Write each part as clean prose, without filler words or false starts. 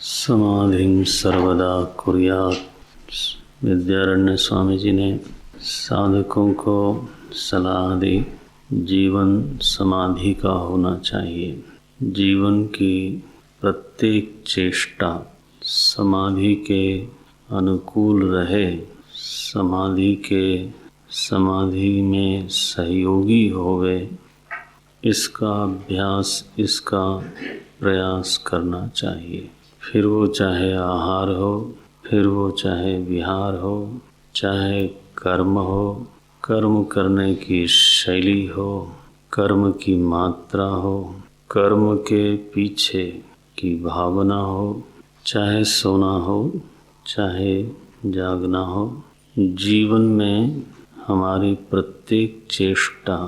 समाधिं सर्वदा कुर्यात्। विद्यारण्य स्वामी जी ने साधकों को सलाह दी, जीवन समाधि का होना चाहिए। जीवन की प्रत्येक चेष्टा समाधि के अनुकूल रहे, समाधि में सहयोगी होवे, इसका अभ्यास, इसका प्रयास करना चाहिए। फिर वो चाहे आहार हो, फिर वो चाहे विहार हो, चाहे कर्म हो, कर्म करने की शैली हो, कर्म की मात्रा हो, कर्म के पीछे की भावना हो, चाहे सोना हो, चाहे जागना हो। जीवन में हमारी प्रत्येक चेष्टा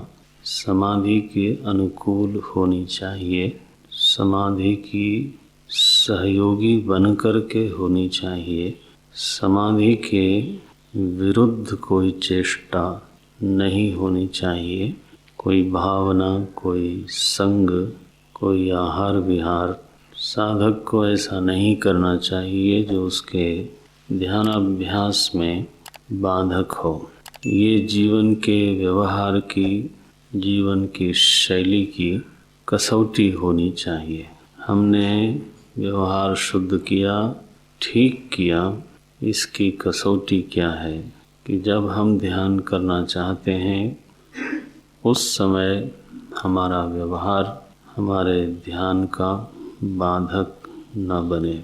समाधि के अनुकूल होनी चाहिए, समाधि की सहयोगी बनकर के होनी चाहिए। समाधि के विरुद्ध कोई चेष्टा नहीं होनी चाहिए। कोई भावना, कोई संग, कोई आहार विहार साधक को ऐसा नहीं करना चाहिए जो उसके ध्यानाभ्यास में बाधक हो। ये जीवन के व्यवहार की, जीवन की शैली की कसौटी होनी चाहिए। हमने व्यवहार शुद्ध किया, ठीक किया, इसकी कसौटी क्या है कि जब हम ध्यान करना चाहते हैं उस समय हमारा व्यवहार हमारे ध्यान का बाधक न बने।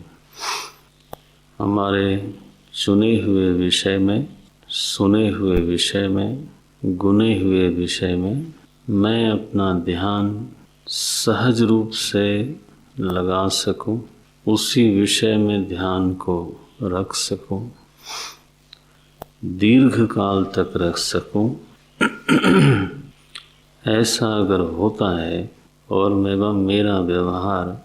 हमारे चुने हुए विषय में, सुने हुए विषय में, गुने हुए विषय में मैं अपना ध्यान सहज रूप से लगा सकूं, उसी विषय में ध्यान को रख सकूं, दीर्घ काल तक रख सकूं। ऐसा अगर होता है और मेरा व्यवहार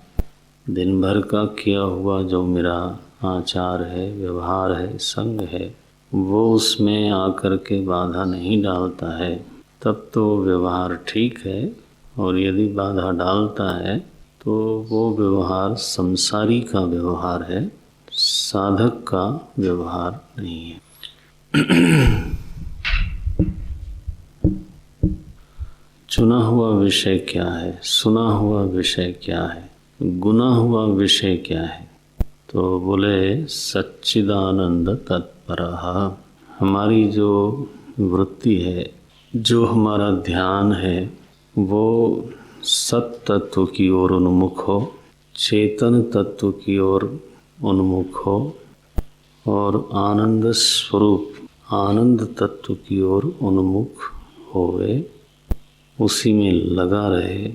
दिन भर का किया हुआ जो मेरा आचार है, व्यवहार है, संग है, वो उसमें आकर के बाधा नहीं डालता है, तब तो व्यवहार ठीक है। और यदि बाधा डालता है तो वो व्यवहार संसारी का व्यवहार है, साधक का व्यवहार नहीं है। चुना हुआ विषय क्या है, सुना हुआ विषय क्या है, गुना हुआ विषय क्या है? तो बोले सच्चिदानंद तत्परः। हमारी जो वृत्ति है, जो हमारा ध्यान है, वो सत तत्व की ओर उन्मुख हो, चेतन तत्व की ओर उन्मुख हो और आनंद स्वरूप आनंद तत्व की ओर उन्मुख होवे, उसी में लगा रहे।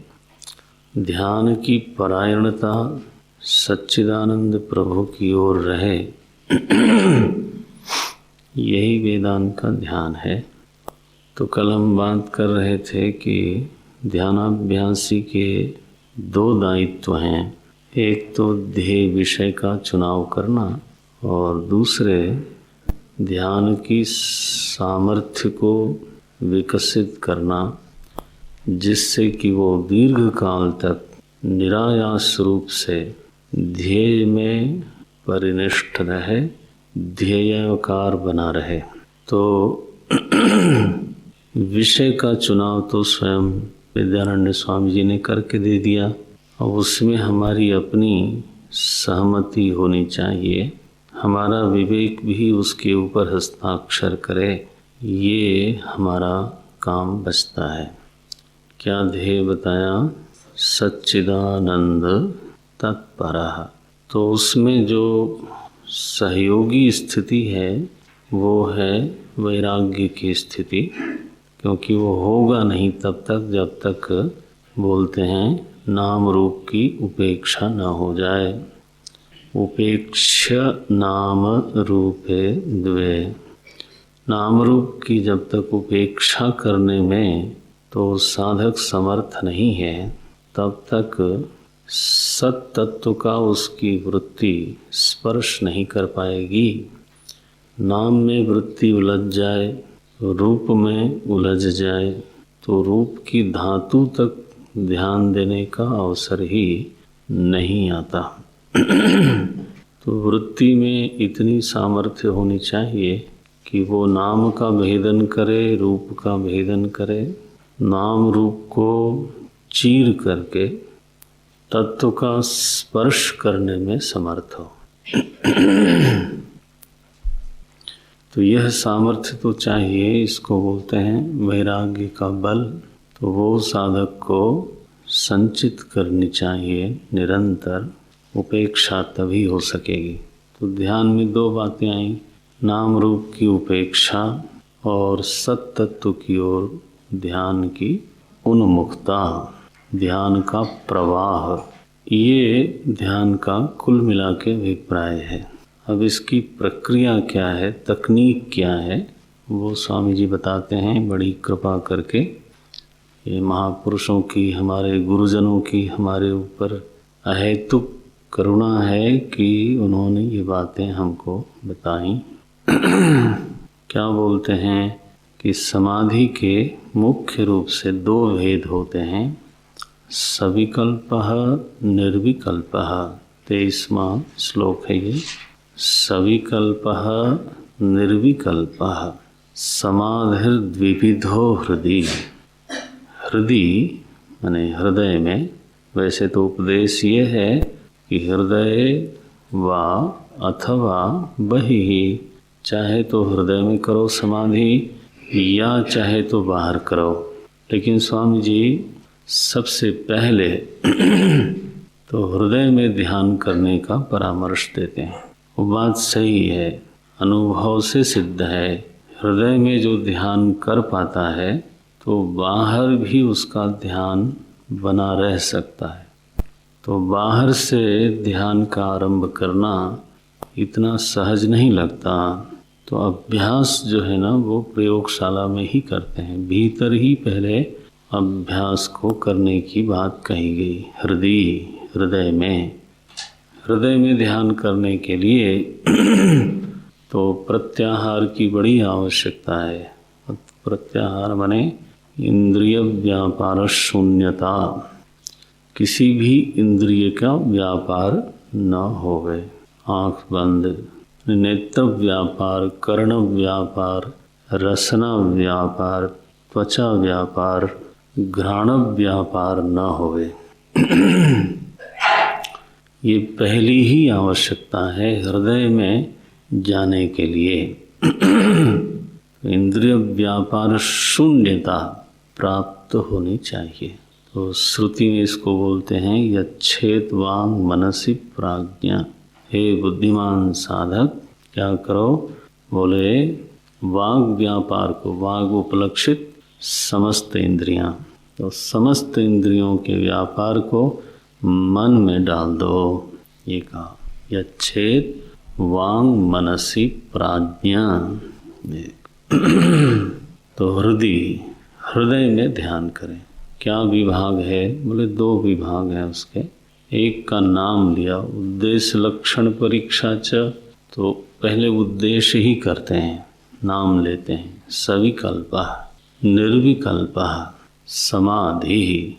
ध्यान की परायणता सच्चिदानंद प्रभु की ओर रहे। यही वेदांत का ध्यान है। तो कल हम बात कर रहे थे कि ध्यानाभ्यासी के दो दायित्व हैं। एक तो ध्येय विषय का चुनाव करना और दूसरे ध्यान की सामर्थ्य को विकसित करना, जिससे कि वो दीर्घ काल तक निरायास रूप से ध्येय में परिनिष्ठ रहे, ध्येयकार बना रहे। तो विषय का चुनाव तो स्वयं विद्यारण्य स्वामी जी ने करके दे दिया, और उसमें हमारी अपनी सहमति होनी चाहिए, हमारा विवेक भी उसके ऊपर हस्ताक्षर करे, ये हमारा काम बचता है। क्या ध्येय बताया? सच्चिदानंद तत्परः। तो उसमें जो सहयोगी स्थिति है वो है वैराग्य की स्थिति, क्योंकि वो होगा नहीं तब तक जब तक बोलते हैं नाम रूप की उपेक्षा न हो जाए। उपेक्षा नाम रूपे द्वे। नाम रूप की जब तक उपेक्षा करने में तो साधक समर्थ नहीं है, तब तक सत तत्व का उसकी वृत्ति स्पर्श नहीं कर पाएगी। नाम में वृत्ति उलझ जाए, रूप में उलझ जाए, तो रूप की धातु तक ध्यान देने का अवसर ही नहीं आता। तो वृत्ति में इतनी सामर्थ्य होनी चाहिए कि वो नाम का भेदन करे, रूप का भेदन करे, नाम रूप को चीर करके तत्व का स्पर्श करने में समर्थ हो। तो यह सामर्थ्य तो चाहिए, इसको बोलते हैं वैराग्य का बल। तो वो साधक को संचित करनी चाहिए निरंतर, उपेक्षा तभी हो सकेगी। तो ध्यान में दो बातें आई, नाम रूप की उपेक्षा और सत तत्व की ओर ध्यान की उन्मुखता, ध्यान का प्रवाह, ये ध्यान का कुल मिला के अभिप्राय है। अब इसकी प्रक्रिया क्या है, तकनीक क्या है, वो स्वामी जी बताते हैं बड़ी कृपा करके। ये महापुरुषों की, हमारे गुरुजनों की हमारे ऊपर अहेतुक करुणा है कि उन्होंने ये बातें हमको बताई। क्या बोलते हैं कि समाधि के मुख्य रूप से दो भेद होते हैं, सविकल्पः निर्विकल्पः। 23वां श्लोक है ये। सविकल्पः निर्विकल्पः समाधिर्द्विविधो हृदि। हृदि माने हृदय में। वैसे तो उपदेश ये है कि हृदय वा अथवा बहिः, चाहे तो हृदय में करो समाधि या चाहे तो बाहर करो। लेकिन स्वामी जी सबसे पहले तो हृदय में ध्यान करने का परामर्श देते हैं। वो बात सही है, अनुभव से सिद्ध है। हृदय में जो ध्यान कर पाता है तो बाहर भी उसका ध्यान बना रह सकता है। तो बाहर से ध्यान का आरंभ करना इतना सहज नहीं लगता। तो अभ्यास जो है ना वो प्रयोगशाला में ही करते हैं, भीतर ही पहले अभ्यास को करने की बात कही गई। हृदय में ध्यान करने के लिए तो प्रत्याहार की बड़ी आवश्यकता है। प्रत्याहार माने इंद्रिय व्यापार शून्यता, किसी भी इंद्रिय का व्यापार न होवे। आँख बंद, नेत्र व्यापार, कर्ण व्यापार, रसना व्यापार, त्वचा व्यापार, घ्राण व्यापार न होवे। ये पहली ही आवश्यकता है हृदय में जाने के लिए। इंद्रिय व्यापार शून्यता प्राप्त होनी चाहिए। तो श्रुति में इसको बोलते हैं यच्छेत वांग मनसि प्राज्ञा। हे बुद्धिमान साधक, क्या करो, बोले वाग व्यापार को, वाग उपलक्षित समस्त इंद्रियां, तो समस्त इंद्रियों के व्यापार को मन में डाल दो। ये कहा यच्छेत वांग मनसि प्राज्ञा। तो हृदय में ध्यान करें। क्या विभाग है, बोले दो विभाग हैं उसके। एक का नाम लिया, उद्देश्य लक्षण परीक्षा च, तो पहले उद्देश्य ही करते हैं, नाम लेते हैं। सविकल्पः निर्विकल्पः समाधि,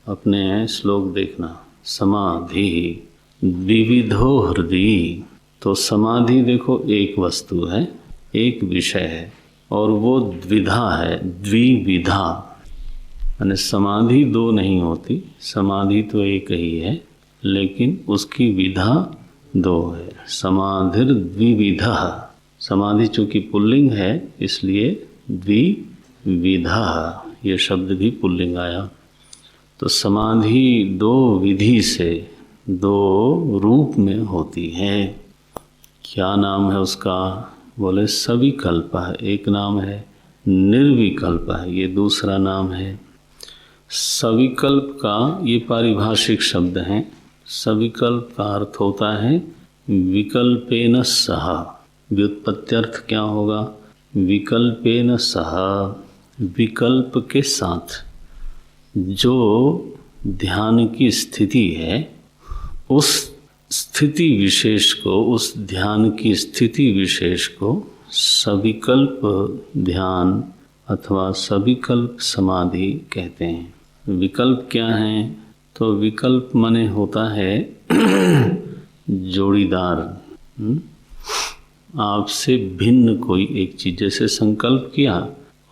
अपने श्लोक देखना, समाधि द्विविधो हृदि। तो समाधि देखो एक वस्तु है, एक विषय है, और वो द्विधा है, द्विविधा। यानी समाधि दो नहीं होती, समाधि तो एक ही है, लेकिन उसकी विधा दो है। समाधिर द्विविधा, समाधि चूंकि पुल्लिंग है इसलिए द्विविधा ये शब्द भी पुल्लिंग आया। तो समाधि दो विधि से, दो रूप में होती है। क्या नाम है उसका, बोले सविकल्प है एक नाम है, निर्विकल्प है ये दूसरा नाम है। सविकल्प का ये पारिभाषिक शब्द है। सविकल्प का अर्थ होता है विकल्पेन सह। व्युत्पत्त्यर्थ क्या होगा, विकल्पेन सह, विकल्प के साथ। जो ध्यान की स्थिति है उस स्थिति विशेष को, उस ध्यान की स्थिति विशेष को सविकल्प ध्यान अथवा सविकल्प समाधि कहते हैं। विकल्प क्या है, तो विकल्प माने होता है जोड़ीदार, आपसे भिन्न कोई एक चीज़, जैसे संकल्प किया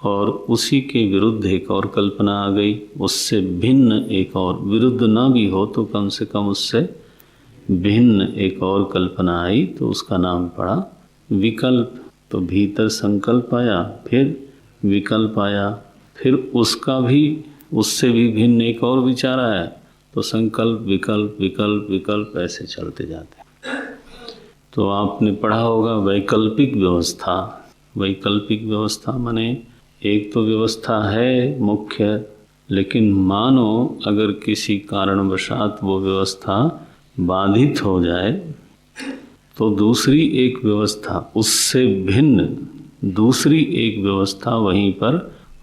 और उसी के विरुद्ध एक और कल्पना आ गई, उससे भिन्न एक और, विरुद्ध ना भी हो तो कम से कम उससे भिन्न एक और कल्पना आई, तो उसका नाम पड़ा विकल्प। तो भीतर संकल्प आया, फिर विकल्प आया, फिर उसका भी, उससे भी भिन्न एक और विचार आया, तो संकल्प विकल्प विकल्प विकल्प ऐसे चलते जाते हैं। तो आपने पढ़ा होगा वैकल्पिक व्यवस्था। वैकल्पिक व्यवस्था माने एक तो व्यवस्था है मुख्य, लेकिन मानो अगर किसी कारणवशात वो व्यवस्था बाधित हो जाए तो दूसरी एक व्यवस्था, उससे भिन्न दूसरी एक व्यवस्था वहीं पर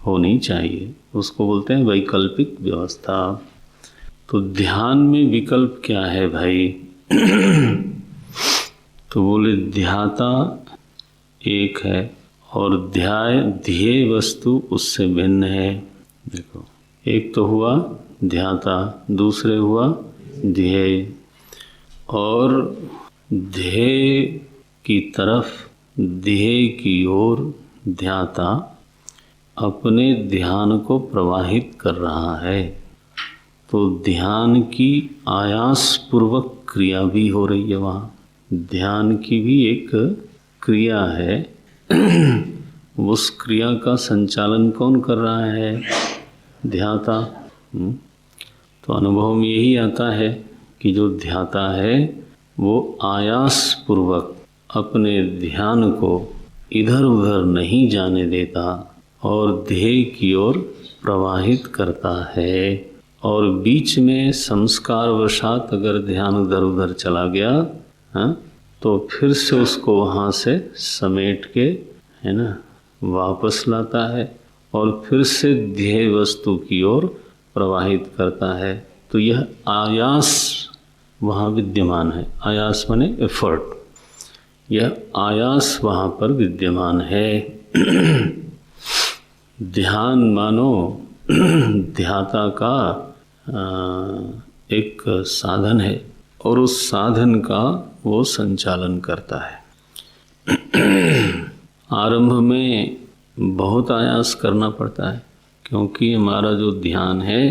होनी चाहिए, उसको बोलते हैं वैकल्पिक व्यवस्था। तो ध्यान में विकल्प क्या है भाई? तो बोले ध्याता एक है और ध्येय वस्तु उससे भिन्न है। देखो, एक तो हुआ ध्याता, दूसरे हुआ ध्येय, और ध्येय की तरफ, ध्येय की ओर ध्याता अपने ध्यान को प्रवाहित कर रहा है। तो ध्यान की आयास पूर्वक क्रिया भी हो रही है वहाँ। ध्यान की भी एक क्रिया है, उस क्रिया का संचालन कौन कर रहा है? ध्याता। तो अनुभव में यही आता है कि जो ध्याता है वो आयास पूर्वक अपने ध्यान को इधर उधर नहीं जाने देता और ध्येय की ओर प्रवाहित करता है। और बीच में संस्कार वशात अगर ध्य्यान उधर उधर चला गया, तो फिर से उसको वहाँ से समेट के, है ना, वापस लाता है और फिर से ध्येय वस्तु की ओर प्रवाहित करता है। तो यह आयास वहाँ विद्यमान है। आयास माने एफर्ट, यह आयास वहाँ पर विद्यमान है। ध्यान मानो ध्याता का एक साधन है और उस साधन का वो संचालन करता है। आरंभ में बहुत आयास करना पड़ता है, क्योंकि हमारा जो ध्यान है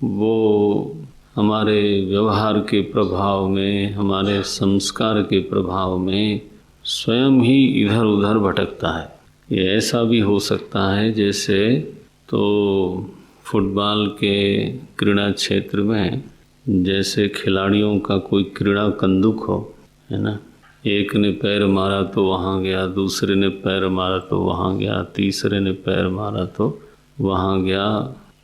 वो हमारे व्यवहार के प्रभाव में, हमारे संस्कार के प्रभाव में स्वयं ही इधर उधर भटकता है। ये ऐसा भी हो सकता है जैसे तो फुटबॉल के क्रीड़ा क्षेत्र में जैसे खिलाड़ियों का कोई क्रीड़ा कंदुक हो, है ना, एक ने पैर मारा तो वहाँ गया, दूसरे ने पैर मारा तो वहाँ गया, तीसरे ने पैर मारा तो वहाँ गया।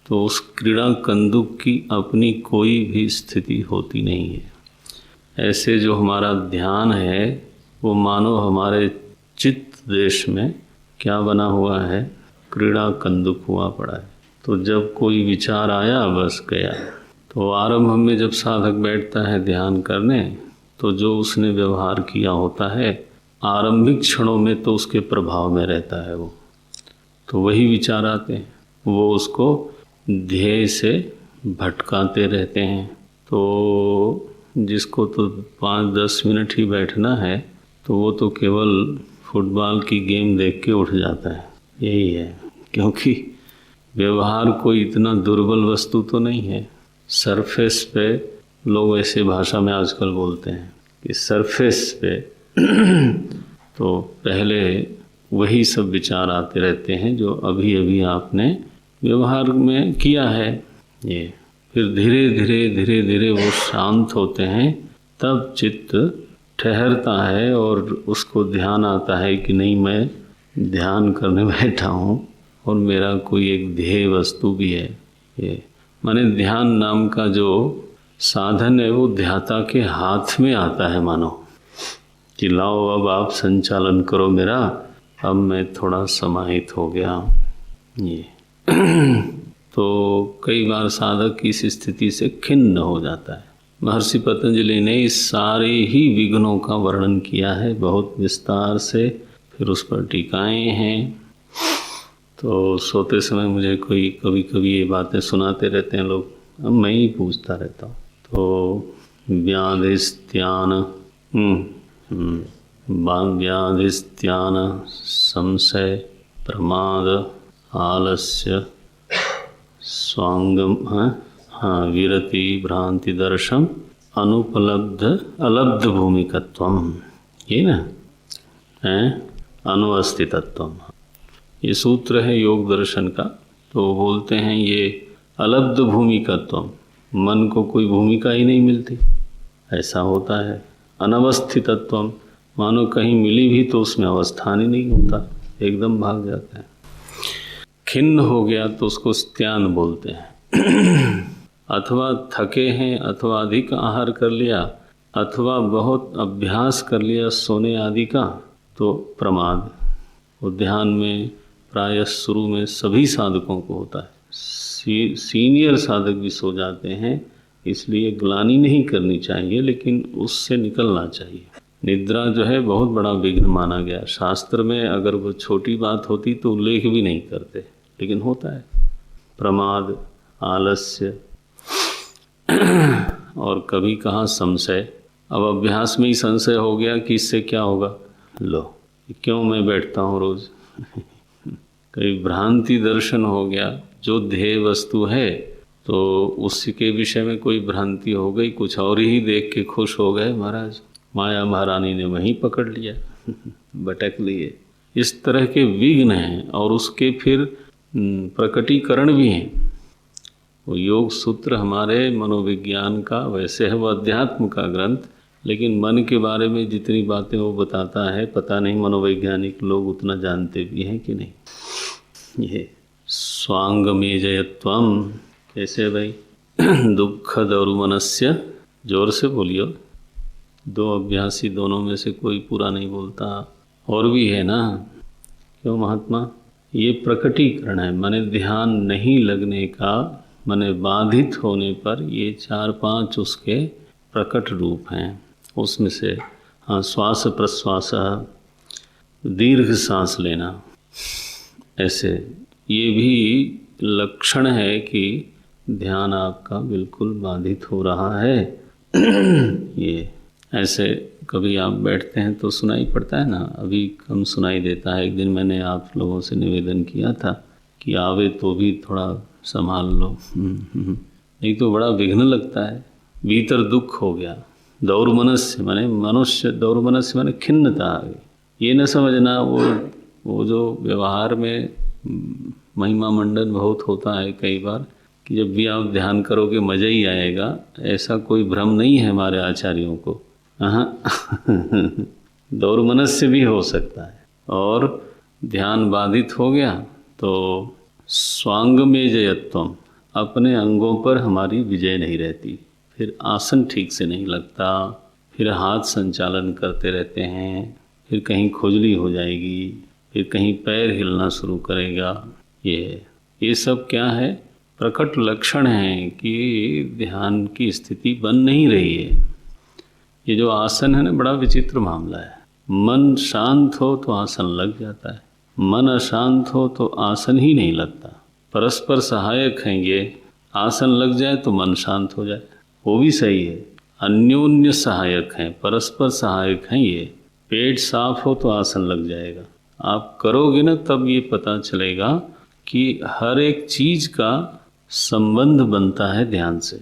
तो उस क्रीड़ा कंदुक की अपनी कोई भी स्थिति होती नहीं है। ऐसे जो हमारा ध्यान है वो मानो हमारे चित्त देश में क्या बना हुआ है? क्रीड़ा कंदुक हुआ पड़ा है। तो जब कोई विचार आया बस गया। तो आरंभ में जब साधक बैठता है ध्यान करने, तो जो उसने व्यवहार किया होता है आरंभिक क्षणों में तो उसके प्रभाव में रहता है वो, तो वही विचार आते हैं, वो उसको ध्येय से भटकाते रहते हैं। तो जिसको तो 5-10 मिनट ही बैठना है तो वो तो केवल फुटबॉल की गेम देख के उठ जाता है। यही है, क्योंकि व्यवहार कोई इतना दुर्बल वस्तु तो नहीं है। सरफेस पे लोग ऐसे भाषा में आजकल बोलते हैं कि सरफेस पे तो पहले वही सब विचार आते रहते हैं जो अभी अभी आपने व्यवहार में किया है। ये फिर धीरे धीरे धीरे धीरे वो शांत होते हैं, तब चित्त ठहरता है और उसको ध्यान आता है कि नहीं, मैं ध्यान करने बैठा हूँ और मेरा कोई एक ध्येय वस्तु भी है। ये माने ध्यान नाम का जो साधन है वो ध्याता के हाथ में आता है, मानो कि लाओ अब आप संचालन करो मेरा, अब मैं थोड़ा समाहित हो गया। ये तो कई बार साधक इस स्थिति से खिन्न हो जाता है। महर्षि पतंजलि ने इस सारे ही विघ्नों का वर्णन किया है बहुत विस्तार से, फिर उस पर टीकाएं हैं। तो सोते समय मुझे कोई कभी कभी ये बातें सुनाते रहते हैं लोग, अब मैं ही पूछता रहता हूँ। तो व्याधिस्त्यान व्याधिस्त्यान संशय प्रमाद आलस्य स्वांगम विरति भ्रांति दर्शन अनुपलब्ध अलब्ध भूमिकत्वम, ये ना है अनुवस्थितत्वम। ये सूत्र है योग दर्शन का। तो बोलते हैं ये अलब्ध भूमिकत्वम, मन को कोई भूमिका ही नहीं मिलती, ऐसा होता है। अनवस्थितत्वम, मानो कहीं मिली भी तो उसमें अवस्थान ही नहीं होता, एकदम भाग जाता है। खिन्न हो गया तो उसको स्त्यान बोलते हैं। अथवा थके हैं, अथवा अधिक आहार कर लिया, अथवा बहुत अभ्यास कर लिया सोने आदि का, तो प्रमाद। वो ध्यान में प्रायः शुरू में सभी साधकों को होता है, सीनियर साधक भी सो जाते हैं, इसलिए ग्लानि नहीं करनी चाहिए, लेकिन उससे निकलना चाहिए। निद्रा जो है बहुत बड़ा विघ्न माना गया शास्त्र में। अगर वो छोटी बात होती तो उल्लेख भी नहीं करते, लेकिन होता है। प्रमाद, आलस्य और कभी कहाँ संशय। अब अभ्यास में ही संशय हो गया कि इससे क्या होगा, लो क्यों मैं बैठता हूँ रोज। कभी भ्रांति दर्शन हो गया, जो ध्येय वस्तु है तो उसके विषय में कोई भ्रांति हो गई, कुछ और ही देख के खुश हो गए, महाराज माया महारानी ने वहीं पकड़ लिया, भटक लिए। इस तरह के विघ्न हैं और उसके फिर प्रकटीकरण भी हैं। वो योग सूत्र हमारे मनोविज्ञान का, वैसे है वो अध्यात्म का ग्रंथ, लेकिन मन के बारे में जितनी बातें वो बताता है, पता नहीं मनोवैज्ञानिक लोग उतना जानते भी हैं कि नहीं। ये स्वांगमेजयत्वम कैसे भाई? दुख दौर्मनस्य, जोर से बोलियो। दो अभ्यासी दोनों में से कोई पूरा नहीं बोलता। और भी है ना, क्यों महात्मा? ये प्रकटीकरण है, माने ध्यान नहीं लगने का, माने बाधित होने पर ये 4-5 उसके प्रकट रूप हैं। उसमें से हाँ, श्वास प्रश्वास, दीर्घ सांस लेना, ऐसे ये भी लक्षण है कि ध्यान आपका बिल्कुल बाधित हो रहा है। ये ऐसे कभी आप बैठते हैं तो सुनाई पड़ता है ना, अभी कम सुनाई देता है। एक दिन मैंने आप लोगों से निवेदन किया था कि आवे तो भी थोड़ा संभाल लो, नहीं तो बड़ा विघ्न लगता है। भीतर दुख हो गया, दौर्मनस्य माने मनुष्य, दौर्मनस्य माने खिन्नता आ गई। ये न समझना वो जो व्यवहार में महिमा मंडन बहुत होता है कई बार, कि जब भी आप ध्यान करोगे मज़ा ही आएगा, ऐसा कोई भ्रम नहीं है हमारे आचार्यों को। दौर्मनस्य भी हो सकता है। और ध्यान बाधित हो गया तो स्वांग में जयत्वम, अपने अंगों पर हमारी विजय नहीं रहती, फिर आसन ठीक से नहीं लगता, फिर हाथ संचालन करते रहते हैं, फिर कहीं खुजली हो जाएगी, फिर कहीं पैर हिलना शुरू करेगा। ये सब क्या है? प्रकट लक्षण हैं कि ध्यान की स्थिति बन नहीं रही है। ये जो आसन है ना, बड़ा विचित्र मामला है। मन शांत हो तो आसन लग जाता है, मन अशांत हो तो आसन ही नहीं लगता। परस्पर सहायक हैं ये, आसन लग जाए तो मन शांत हो जाए, वो भी सही है। अन्योन्य सहायक हैं, परस्पर सहायक हैं ये। पेट साफ हो तो आसन लग जाएगा। आप करोगे ना तब ये पता चलेगा कि हर एक चीज का संबंध बनता है ध्यान से।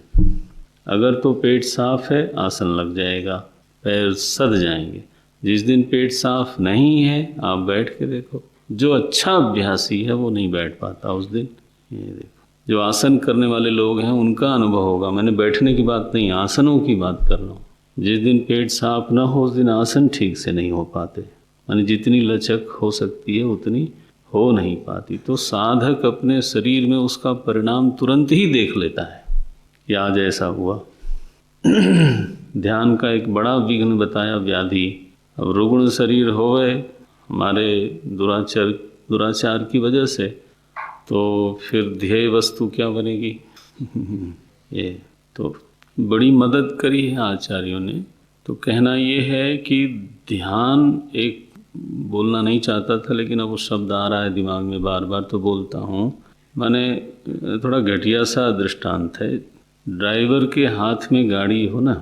अगर तो पेट साफ है आसन लग जाएगा, पैर सद जाएंगे। जिस दिन पेट साफ नहीं है आप बैठ के देखो, जो अच्छा अभ्यासी है वो नहीं बैठ पाता उस दिन। ये देखो, जो आसन करने वाले लोग हैं उनका अनुभव होगा। मैंने बैठने की बात नहीं, आसनों की बात कर रहा हूँ। जिस दिन पेट साफ ना हो उस दिन आसन ठीक से नहीं हो पाते, माने जितनी लचक हो सकती है उतनी हो नहीं पाती। तो साधक अपने शरीर में उसका परिणाम तुरंत ही देख लेता है कि आज ऐसा हुआ। ध्यान का एक बड़ा विघ्न बताया व्याधि। अब रुग्ण शरीर हो गए हमारे दुराचार की वजह से, तो फिर ध्येय वस्तु क्या बनेगी? ये तो बड़ी मदद करी है आचार्यों ने। तो कहना ये है कि ध्यान, एक बोलना नहीं चाहता था लेकिन अब वो शब्द आ रहा है दिमाग में बार बार तो बोलता हूँ। माने थोड़ा घटिया सा दृष्टांत है। ड्राइवर के हाथ में गाड़ी हो ना,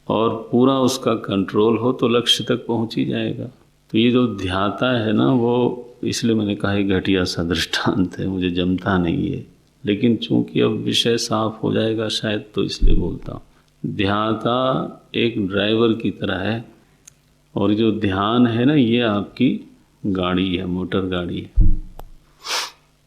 और पूरा उसका कंट्रोल हो तो लक्ष्य तक पहुंच ही जाएगा। तो ये जो ध्याता है ना, वो इसलिए मैंने कहा ये घटिया सा दृष्टांत है, मुझे जमता नहीं है, लेकिन चूंकि अब विषय साफ हो जाएगा शायद, तो इसलिए बोलता हूँ। ध्याता एक ड्राइवर की तरह है, और जो ध्यान है ना, ये आपकी गाड़ी है, मोटर गाड़ी है,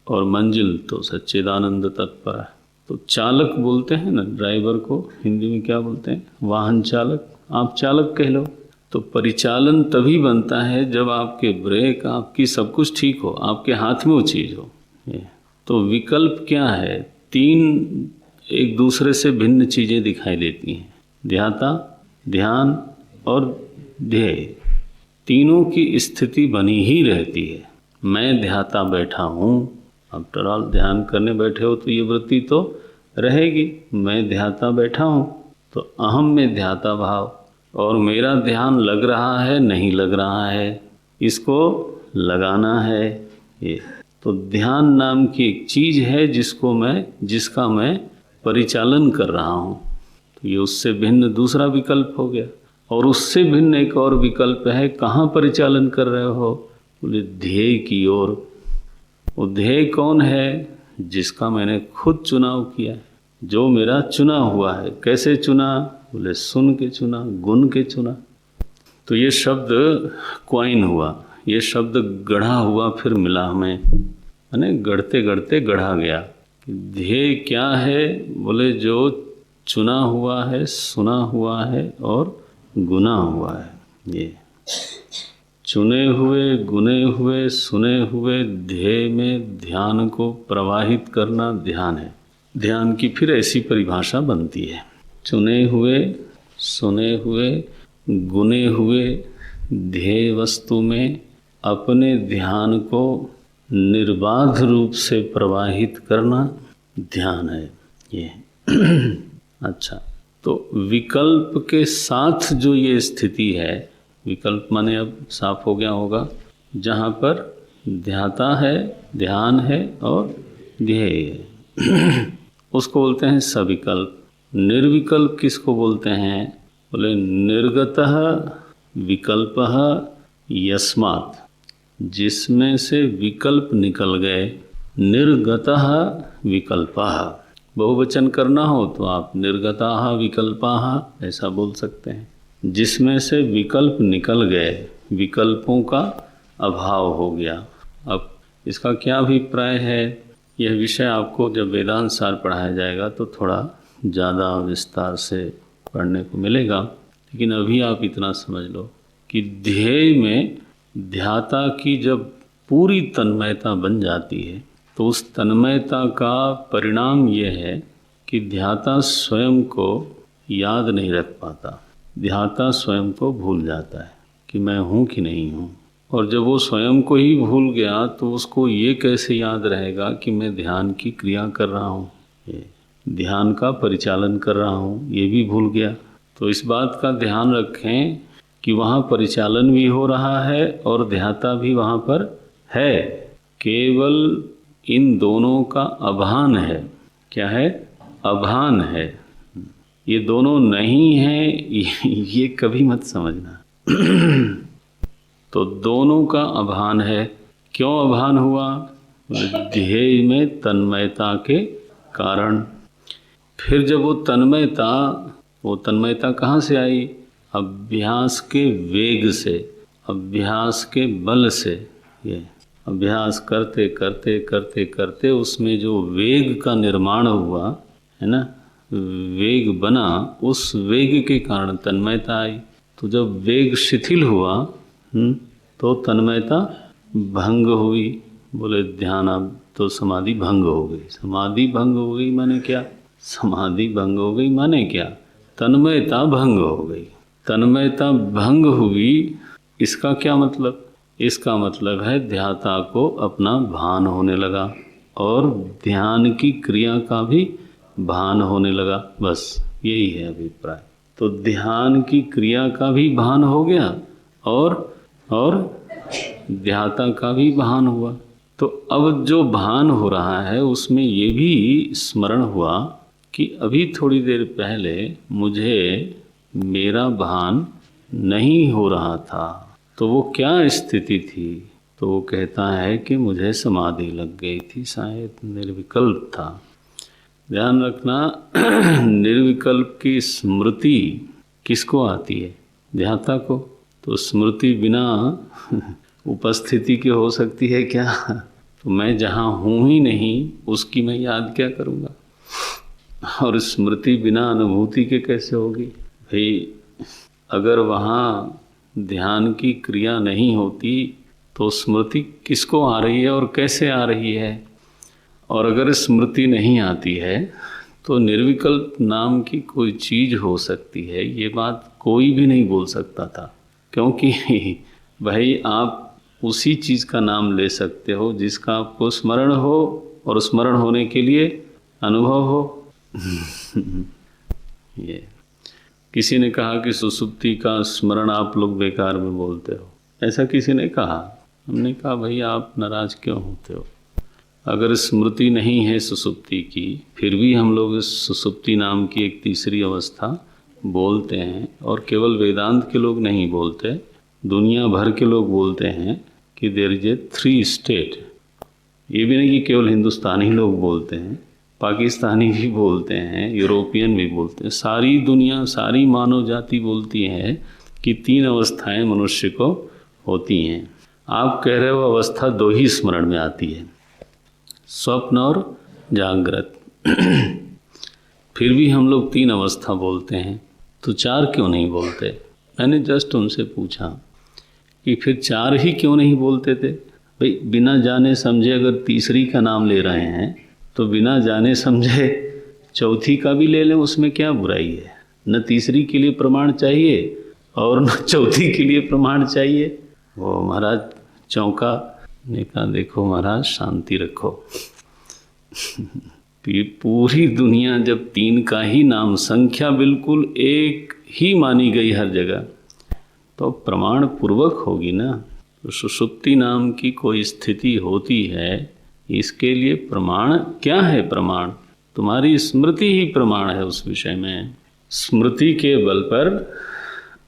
और मंजिल तो सच्चिदानंद तत्पर है। तो चालक बोलते हैं ना ड्राइवर को, हिंदी में क्या बोलते हैं? वाहन चालक, आप चालक कह लो। तो परिचालन तभी बनता है जब आपके ब्रेक, आपकी सब कुछ ठीक हो, आपके हाथ में वो चीज़ हो। तो विकल्प क्या है? 3 एक दूसरे से भिन्न चीज़ें दिखाई देती हैं, ध्याता, ध्यान और ध्येय। तीनों की स्थिति बनी ही रहती है। मैं ध्याता बैठा हूँ, आफ्टर ऑल ध्यान करने बैठे हो तो ये वृत्ति तो रहेगी, मैं ध्याता बैठा हूँ, तो अहम में ध्याता भाव, और मेरा ध्यान लग रहा है नहीं लग रहा है, इसको लगाना है। ये तो ध्यान नाम की एक चीज़ है जिसका मैं परिचालन कर रहा हूँ। तो ये उससे भिन्न दूसरा विकल्प हो गया। और उससे भिन्न एक और विकल्प है, कहाँ परिचालन कर रहे हो? बोले ध्येय की ओर। वो ध्येय कौन है? जिसका मैंने खुद चुनाव किया है, जो मेरा चुना हुआ है। कैसे चुना? बोले सुन के चुना, गुन के चुना। तो ये शब्द क्वाइन हुआ, ये शब्द गढ़ा हुआ, फिर मिला हमें, यानी गढ़ते गढ़ते गढ़ा गया। ध्येय क्या है? बोले जो चुना हुआ है, सुना हुआ है और गुना हुआ है। ये चुने हुए, गुने हुए, सुने हुए ध्येय में ध्यान को प्रवाहित करना ध्यान है। ध्यान की फिर ऐसी परिभाषा बनती है, चुने हुए, सुने हुए, गुने हुए ध्येय वस्तु में अपने ध्यान को निर्बाध रूप से प्रवाहित करना ध्यान है ये। अच्छा, तो विकल्प के साथ जो ये स्थिति है, विकल्प माने अब साफ हो गया होगा, जहाँ पर ध्याता है, ध्यान है और ध्येय है, उसको बोलते हैं सविकल्प। निर्विकल्प किसको बोलते हैं? बोले निर्गतः विकल्पः यस्मात्, जिसमें से विकल्प निकल गए, निर्गतः विकल्पः। बहुवचन करना हो तो आप निर्गताः विकल्पाः ऐसा बोल सकते हैं। जिसमें से विकल्प निकल गए, विकल्पों का अभाव हो गया। अब इसका क्या अभिप्राय है? यह विषय आपको जब वेदांत सार पढ़ाया जाएगा तो थोड़ा ज़्यादा विस्तार से पढ़ने को मिलेगा, लेकिन अभी आप इतना समझ लो कि ध्येय में ध्याता की जब पूरी तन्मयता बन जाती है, तो उस तन्मयता का परिणाम यह है कि ध्याता स्वयं को याद नहीं रख पाता। ध्याता स्वयं को भूल जाता है कि मैं हूँ कि नहीं हूँ। और जब वो स्वयं को ही भूल गया तो उसको ये कैसे याद रहेगा कि मैं ध्यान की क्रिया कर रहा हूँ, ध्यान का परिचालन कर रहा हूँ, ये भी भूल गया। तो इस बात का ध्यान रखें कि वहाँ परिचालन भी हो रहा है और ध्याता भी वहाँ पर है, केवल इन दोनों का अभान है। क्या है? अभान है। ये दोनों नहीं हैं, ये कभी मत समझना। तो दोनों का अभान है। क्यों अभान हुआ? ध्येय में तन्मयता के कारण। फिर जब वो तन्मयता कहाँ से आई? अभ्यास के वेग से, अभ्यास के बल से। ये अभ्यास करते करते करते करते उसमें जो वेग का निर्माण हुआ है ना, वेग बना, उस वेग के कारण तन्मयता आई। तो जब वेग शिथिल हुआ तो तन्मयता भंग हुई। बोले ध्यान, अब तो समाधि भंग हो गई। समाधि भंग हो गई माने क्या? समाधि भंग हो गई माने क्या? तन्मयता भंग हो गई। तन्मयता भंग हुई, इसका क्या मतलब? इसका मतलब है ध्याता को अपना भान होने लगा और ध्यान की क्रिया का भी भान होने लगा। बस यही है अभिप्राय। तो ध्यान की क्रिया का भी भान हो गया और ध्याता का भी भान हुआ। तो अब जो भान हो रहा है उसमें ये भी स्मरण हुआ कि अभी थोड़ी देर पहले मुझे मेरा भान नहीं हो रहा था। तो वो क्या स्थिति थी? तो वो कहता है कि मुझे समाधि लग गई थी, शायद निर्विकल्प था। ध्यान रखना, निर्विकल्प की स्मृति किसको आती है? ध्याता को। तो स्मृति बिना उपस्थिति के हो सकती है क्या? तो मैं जहाँ हूँ ही नहीं उसकी मैं याद क्या करूँगा? और स्मृति बिना अनुभूति के कैसे होगी? भाई अगर वहाँ ध्यान की क्रिया नहीं होती तो स्मृति किसको आ रही है और कैसे आ रही है? और अगर स्मृति नहीं आती है तो निर्विकल्प नाम की कोई चीज़ हो सकती है, ये बात कोई भी नहीं बोल सकता था। क्योंकि भाई आप उसी चीज़ का नाम ले सकते हो जिसका आपको स्मरण हो और स्मरण होने के लिए अनुभव हो। ये किसी ने कहा कि सुसुप्ति का स्मरण आप लोग बेकार में बोलते हो, ऐसा किसी ने कहा। हमने कहा भाई आप नाराज क्यों होते हो? अगर स्मृति नहीं है सुसुप्ति की, फिर भी हम लोग इस सुसुप्ति नाम की एक तीसरी अवस्था बोलते हैं। और केवल वेदांत के लोग नहीं बोलते, दुनिया भर के लोग बोलते हैं कि देयर इज ए 3 स्टेट। ये भी नहीं कि केवल हिंदुस्तानी लोग बोलते हैं, पाकिस्तानी भी बोलते हैं, यूरोपियन भी बोलते हैं, सारी दुनिया, सारी मानव जाति बोलती है कि 3 अवस्थाएं मनुष्य को होती हैं। आप कह रहे हो अवस्था 2 ही स्मरण में आती है, स्वप्न और जागृत। फिर भी हम लोग 3 अवस्था बोलते हैं, तो 4 क्यों नहीं बोलते? मैंने जस्ट उनसे पूछा कि फिर 4 ही क्यों नहीं बोलते थे? भाई बिना जाने समझे अगर तीसरी का नाम ले रहे हैं तो बिना जाने समझे चौथी का भी ले लें, उसमें क्या बुराई है? न तीसरी के लिए प्रमाण चाहिए और न चौथी के लिए प्रमाण चाहिए। वो महाराज चौंका, ने कहा देखो महाराज शांति रखो। ये पूरी दुनिया जब 3 का ही नाम, संख्या बिल्कुल एक ही मानी गई हर जगह, तो प्रमाण पूर्वक होगी ना। तो सुषुप्ति नाम की कोई स्थिति होती है, इसके लिए प्रमाण क्या है? प्रमाण तुम्हारी स्मृति ही प्रमाण है उस विषय में। स्मृति के बल पर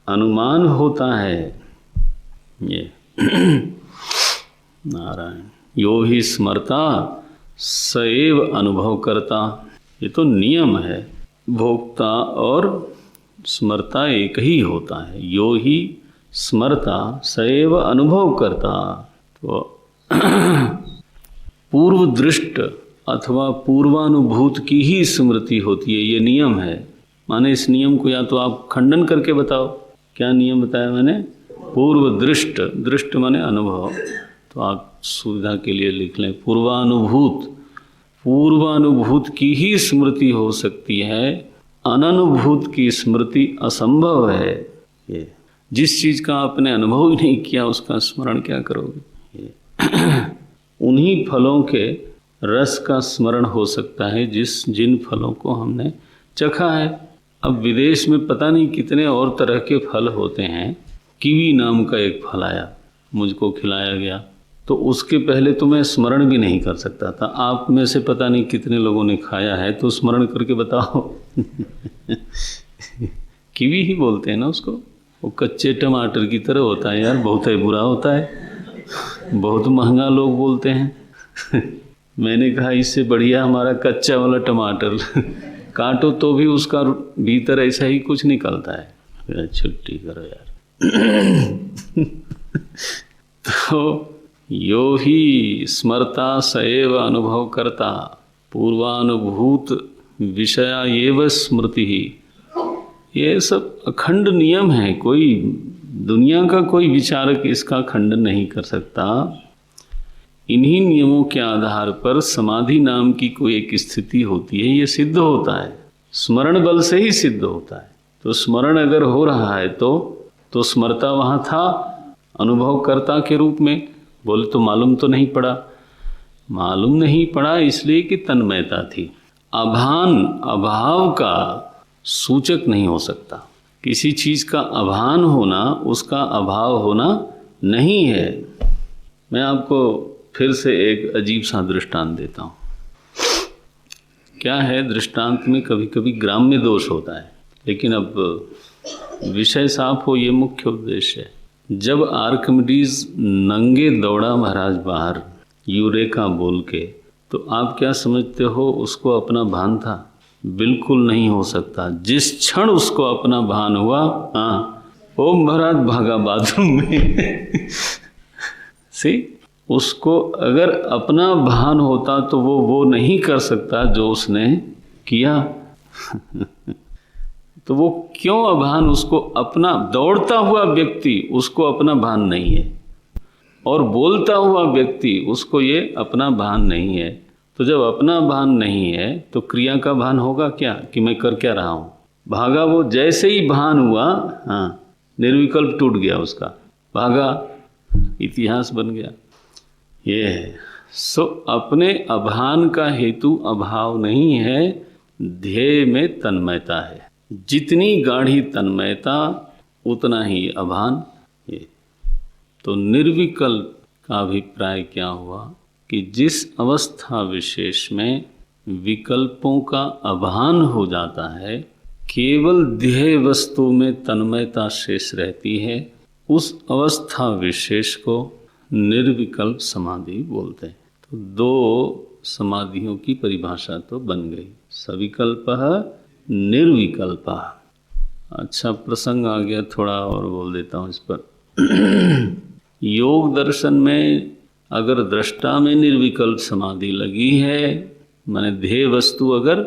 अनुमान होता है। ये नारायण यो ही स्मरता सएव अनुभव करता, ये तो नियम है। भोक्ता और स्मरता एक ही होता है। यो ही स्मरता सएव अनुभव करता। तो पूर्व दृष्ट अथवा पूर्वानुभूत की ही स्मृति होती है, ये नियम है। माने इस नियम को या तो आप खंडन करके बताओ। क्या नियम बताया मैंने? पूर्व दृष्ट, दृष्ट माने अनुभव, तो आप सुविधा के लिए लिख लें पूर्वानुभूत। पूर्वानुभूत की ही स्मृति हो सकती है, अननुभूत की स्मृति असंभव है। ये जिस चीज़ का आपने अनुभव ही नहीं किया उसका स्मरण क्या करोगे? उन्हीं फलों के रस का स्मरण हो सकता है जिन फलों को हमने चखा है। अब विदेश में पता नहीं कितने और तरह के फल होते हैं। कीवी नाम का एक फल आया, मुझको खिलाया गया, तो उसके पहले तो मैं स्मरण भी नहीं कर सकता था। आप में से पता नहीं कितने लोगों ने खाया है, तो स्मरण करके बताओ। कीवी ही बोलते हैं ना उसको। वो कच्चे टमाटर की तरह होता है यार, बहुत ही बुरा होता है, बहुत महंगा लोग बोलते हैं। मैंने कहा इससे बढ़िया हमारा कच्चा वाला टमाटर काटो तो भी उसका भीतर ऐसा ही कुछ निकलता है। छुट्टी करो यार। तो यो ही स्मरता सएव अनुभव करता, पूर्वानुभूत विषया एव स्मृति ही। ये सब अखंड नियम है, कोई दुनिया का कोई विचारक इसका खंडन नहीं कर सकता। इन्हीं नियमों के आधार पर समाधि नाम की कोई एक स्थिति होती है, ये सिद्ध होता है, स्मरण बल से ही सिद्ध होता है। तो स्मरण अगर हो रहा है तो स्मरता वहाँ था अनुभवकर्ता के रूप में। बोले तो मालूम तो नहीं पड़ा। मालूम नहीं पड़ा इसलिए कि तन्मयता थी। अभान अभाव का सूचक नहीं हो सकता। किसी चीज़ का अभान होना उसका अभाव होना नहीं है। मैं आपको फिर से एक अजीब सा दृष्टांत देता हूँ। क्या है, दृष्टांत में कभी कभी ग्राम्य दोष होता है, लेकिन अब विषय साफ हो, ये मुख्य उद्देश्य है। जब आर्किमिडीज नंगे दौड़ा महाराज बाहर यूरेका बोल के, तो आप क्या समझते हो उसको अपना भान था? बिल्कुल नहीं हो सकता। जिस क्षण उसको अपना भान हुआ, हाँ, ओ महाराज भागा बाथरूम में सी, उसको अगर अपना भान होता तो वो नहीं कर सकता जो उसने किया तो वो क्यों अभान? उसको अपना, दौड़ता हुआ व्यक्ति उसको अपना भान नहीं है, और बोलता हुआ व्यक्ति उसको ये अपना भान नहीं है। तो जब अपना भान नहीं है तो क्रिया का भान होगा क्या कि मैं कर क्या रहा हूँ? भागा वो, जैसे ही भान हुआ, हाँ, निर्विकल्प टूट गया उसका, भागा, इतिहास बन गया। ये है सो अपने अभान का हेतु अभाव नहीं है, ध्येय में तन्मयता है। जितनी गाढ़ी तन्मयता उतना ही अभान। ये तो निर्विकल्प का अभिप्राय क्या हुआ कि जिस अवस्था विशेष में विकल्पों का अभान हो जाता है, केवल ध्येय वस्तु में तन्मयता शेष रहती है, उस अवस्था विशेष को निर्विकल्प समाधि बोलते हैं। तो दो समाधियों की परिभाषा तो बन गई, सविकल्पः निर्विकल्पः। अच्छा प्रसंग आ गया, थोड़ा और बोल देता हूँ इस पर। योग दर्शन में अगर दृष्टा में निर्विकल्प समाधि लगी है, माने ध्येय वस्तु अगर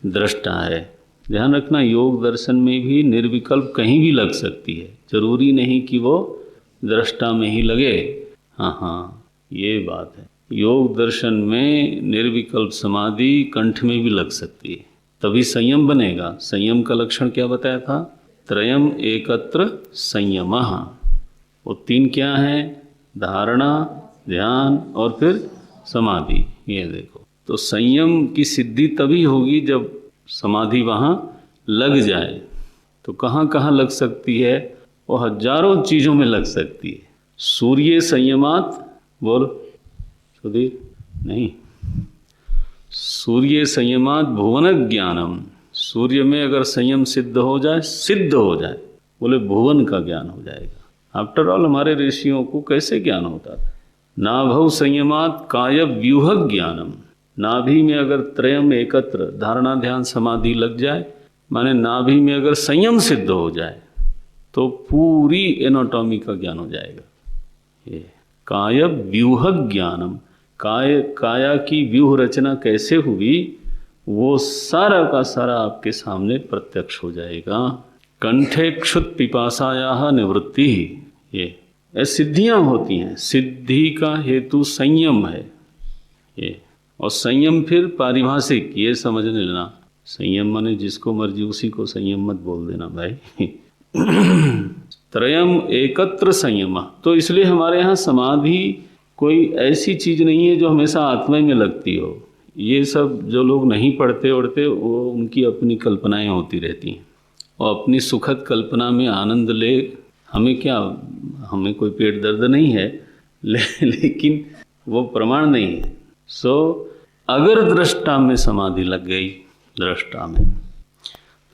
दृष्टा है, ध्यान रखना योग दर्शन में भी निर्विकल्प कहीं भी लग सकती है, जरूरी नहीं कि वो दृष्टा में ही लगे। हाँ, ये बात है। योग दर्शन में निर्विकल्प समाधि कंठ में भी लग सकती है, तभी संयम बनेगा। संयम का लक्षण क्या बताया था? त्रयम एकत्र संयमः। वो तीन क्या है? धारणा, ध्यान और फिर समाधि। ये देखो, तो संयम की सिद्धि तभी होगी जब समाधि वहाँ लग जाए। तो कहाँ कहाँ लग सकती है? वो हजारों चीज़ों में लग सकती है। सूर्य संयमात, बोल सुधीर, नहीं, सूर्य संयमात भुवन ज्ञानम। सूर्य में अगर संयम सिद्ध हो जाए, बोले भुवन का ज्ञान हो जाएगा। आफ्टर ऑल हमारे ऋषियों को कैसे ज्ञान होता था? नाभौ संयमात काय व्यूह ज्ञानम। नाभि में अगर त्रयम एकत्र धारणा ध्यान समाधि लग जाए, माने नाभि में अगर संयम सिद्ध हो जाए, तो पूरी एनाटॉमी का ज्ञान हो जाएगा। ये काय व्यूह ज्ञानम, काया की व्यूह रचना कैसे हुई, वो सारा का सारा आपके सामने प्रत्यक्ष हो जाएगा। कंठे क्षुत पिपासायाः निवृत्ति। ये सिद्धियां होती हैं, सिद्धि का हेतु संयम है। ये और संयम फिर पारिभाषिक, ये समझ लेना, संयम माने जिसको मर्जी उसी को संयम मत बोल देना भाई। त्रयम एकत्र संयम। तो इसलिए हमारे यहाँ समाधि कोई ऐसी चीज नहीं है जो हमेशा आत्मा में लगती हो। ये सब जो लोग नहीं पढ़ते उड़ते, वो उनकी अपनी कल्पनाएं होती रहती हैं, और अपनी सुखद कल्पना में आनंद ले। हमें क्या, हमें कोई पेट दर्द नहीं है, लेकिन वो प्रमाण नहीं है। सो अगर दृष्टा में समाधि लग गई, दृष्टा में,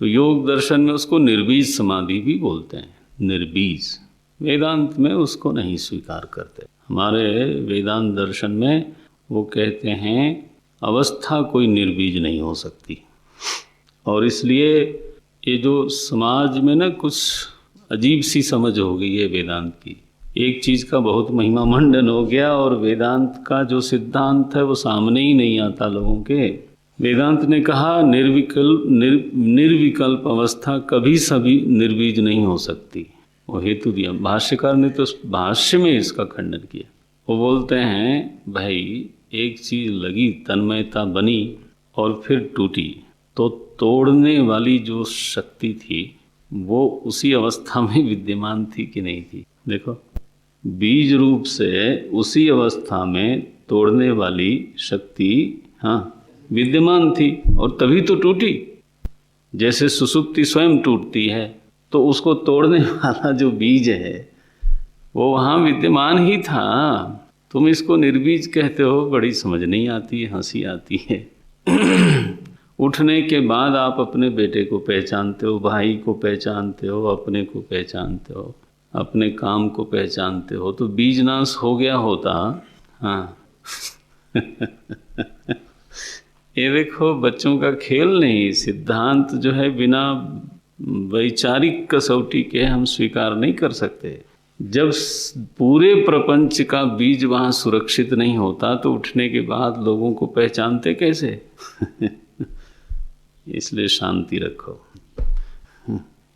तो योग दर्शन में उसको निर्बीज समाधि भी बोलते हैं। निर्बीज, वेदांत में उसको नहीं स्वीकार करते। हमारे वेदांत दर्शन में वो कहते हैं अवस्था कोई निर्बीज नहीं हो सकती। और इसलिए ये जो समाज में ना कुछ अजीब सी समझ हो गई है वेदांत की, एक चीज़ का बहुत महिमा मंडन हो गया, और वेदांत का जो सिद्धांत है वो सामने ही नहीं आता लोगों के। वेदांत ने कहा निर्विकल्प अवस्था कभी सभी निर्बीज नहीं हो सकती। वो हेतु दिया, भाष्यकार ने तो भाष्य में इसका खंडन किया। वो बोलते हैं भाई एक चीज़ लगी, तन्मयता बनी और फिर टूटी, तो तोड़ने वाली जो शक्ति थी वो उसी अवस्था में विद्यमान थी कि नहीं थी? देखो, बीज रूप से उसी अवस्था में तोड़ने वाली शक्ति, हाँ, विद्यमान थी, और तभी तो टूटी। जैसे सुसुप्ति स्वयं टूटती है, तो उसको तोड़ने वाला जो बीज है वो वहाँ विद्यमान ही था। तुम इसको निर्बीज कहते हो, बड़ी समझ नहीं आती है, हंसी आती है। उठने के बाद आप अपने बेटे को पहचानते हो, भाई को पहचानते हो, अपने को पहचानते हो, अपने काम को पहचानते हो, तो बीज नाश हो गया होता। हाँ ये देखो बच्चों का खेल नहीं, सिद्धांत जो है बिना वैचारिक कसौटी के हम स्वीकार नहीं कर सकते। जब पूरे प्रपंच का बीज वहाँ सुरक्षित नहीं होता तो उठने के बाद लोगों को पहचानते कैसे? इसलिए शांति रखो।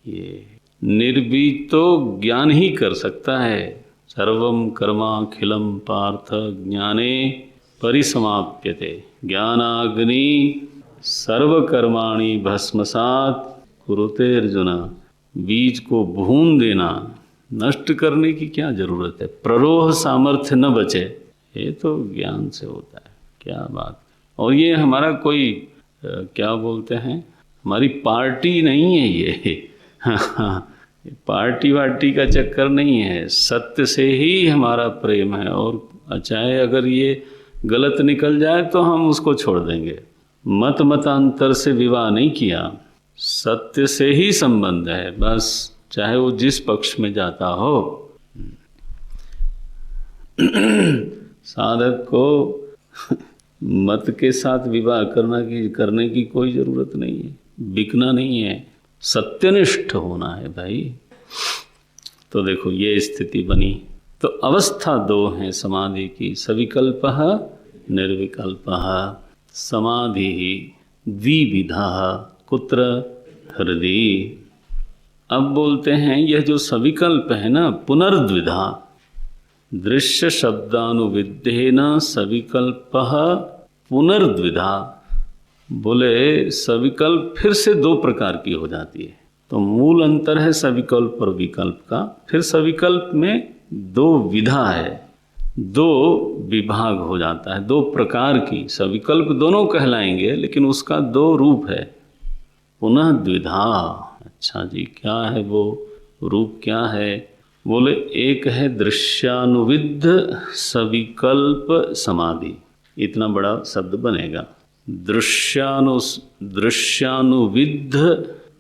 ये निर्बीज तो ज्ञान ही कर सकता है। सर्वम कर्माखिलम पार्थ ज्ञाने परिसमाप्यते, ज्ञानाग्नि सर्वकर्माणि भस्मसात् कुरुते अर्जुन। बीज को भून देना, नष्ट करने की क्या जरूरत है? प्ररोह सामर्थ्य न बचे, ये तो ज्ञान से होता है। क्या बात। और ये हमारा कोई क्या बोलते हैं, हमारी पार्टी नहीं है ये। पार्टी वार्टी का चक्कर नहीं है, सत्य से ही हमारा प्रेम है। और चाहे अगर ये गलत निकल जाए तो हम उसको छोड़ देंगे। मत मतांतर से विवाह नहीं किया, सत्य से ही संबंध है बस, चाहे वो जिस पक्ष में जाता हो। साधक को मत के साथ विवाह करने की कोई जरूरत नहीं है, बिकना नहीं है, सत्यनिष्ठ होना है भाई। तो देखो ये स्थिति बनी। तो अवस्था दो हैं समाधि की, सविकल्पः निर्विकल्पः। समाधि द्विविधा कुत्र हृदि। अब बोलते हैं यह जो सविकल्प है ना, पुनर्द्विधा। दृश्य शब्दानुविद्धेन सविकल्पः पुनर्द्विधा। बोले सविकल्प फिर से दो प्रकार की हो जाती है। तो मूल अंतर है सविकल्प और विकल्प का। फिर सविकल्प में दो विधा है, दो विभाग हो जाता है, दो प्रकार की। सविकल्प दोनों कहलाएंगे लेकिन उसका दो रूप है। पुनः द्विधा। अच्छा जी, क्या है वो रूप? क्या है? बोले एक है दृश्यानुविद्ध सविकल्प समाधि। इतना बड़ा शब्द बनेगा, दृश्यानुविद्ध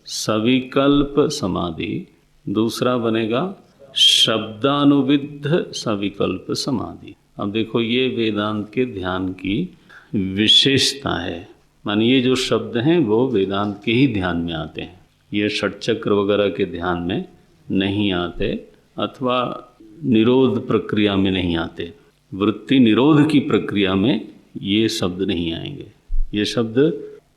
सविकल्प समाधि। दूसरा बनेगा शब्दानुविद्ध सविकल्प समाधि। अब देखो ये वेदांत के ध्यान की विशेषता है। मानिए जो शब्द हैं वो वेदांत के ही ध्यान में आते हैं, ये षटचक्र वगैरह के ध्यान में नहीं आते, अथवा निरोध प्रक्रिया में नहीं आते। वृत्ति निरोध की प्रक्रिया में ये शब्द नहीं आएंगे। ये शब्द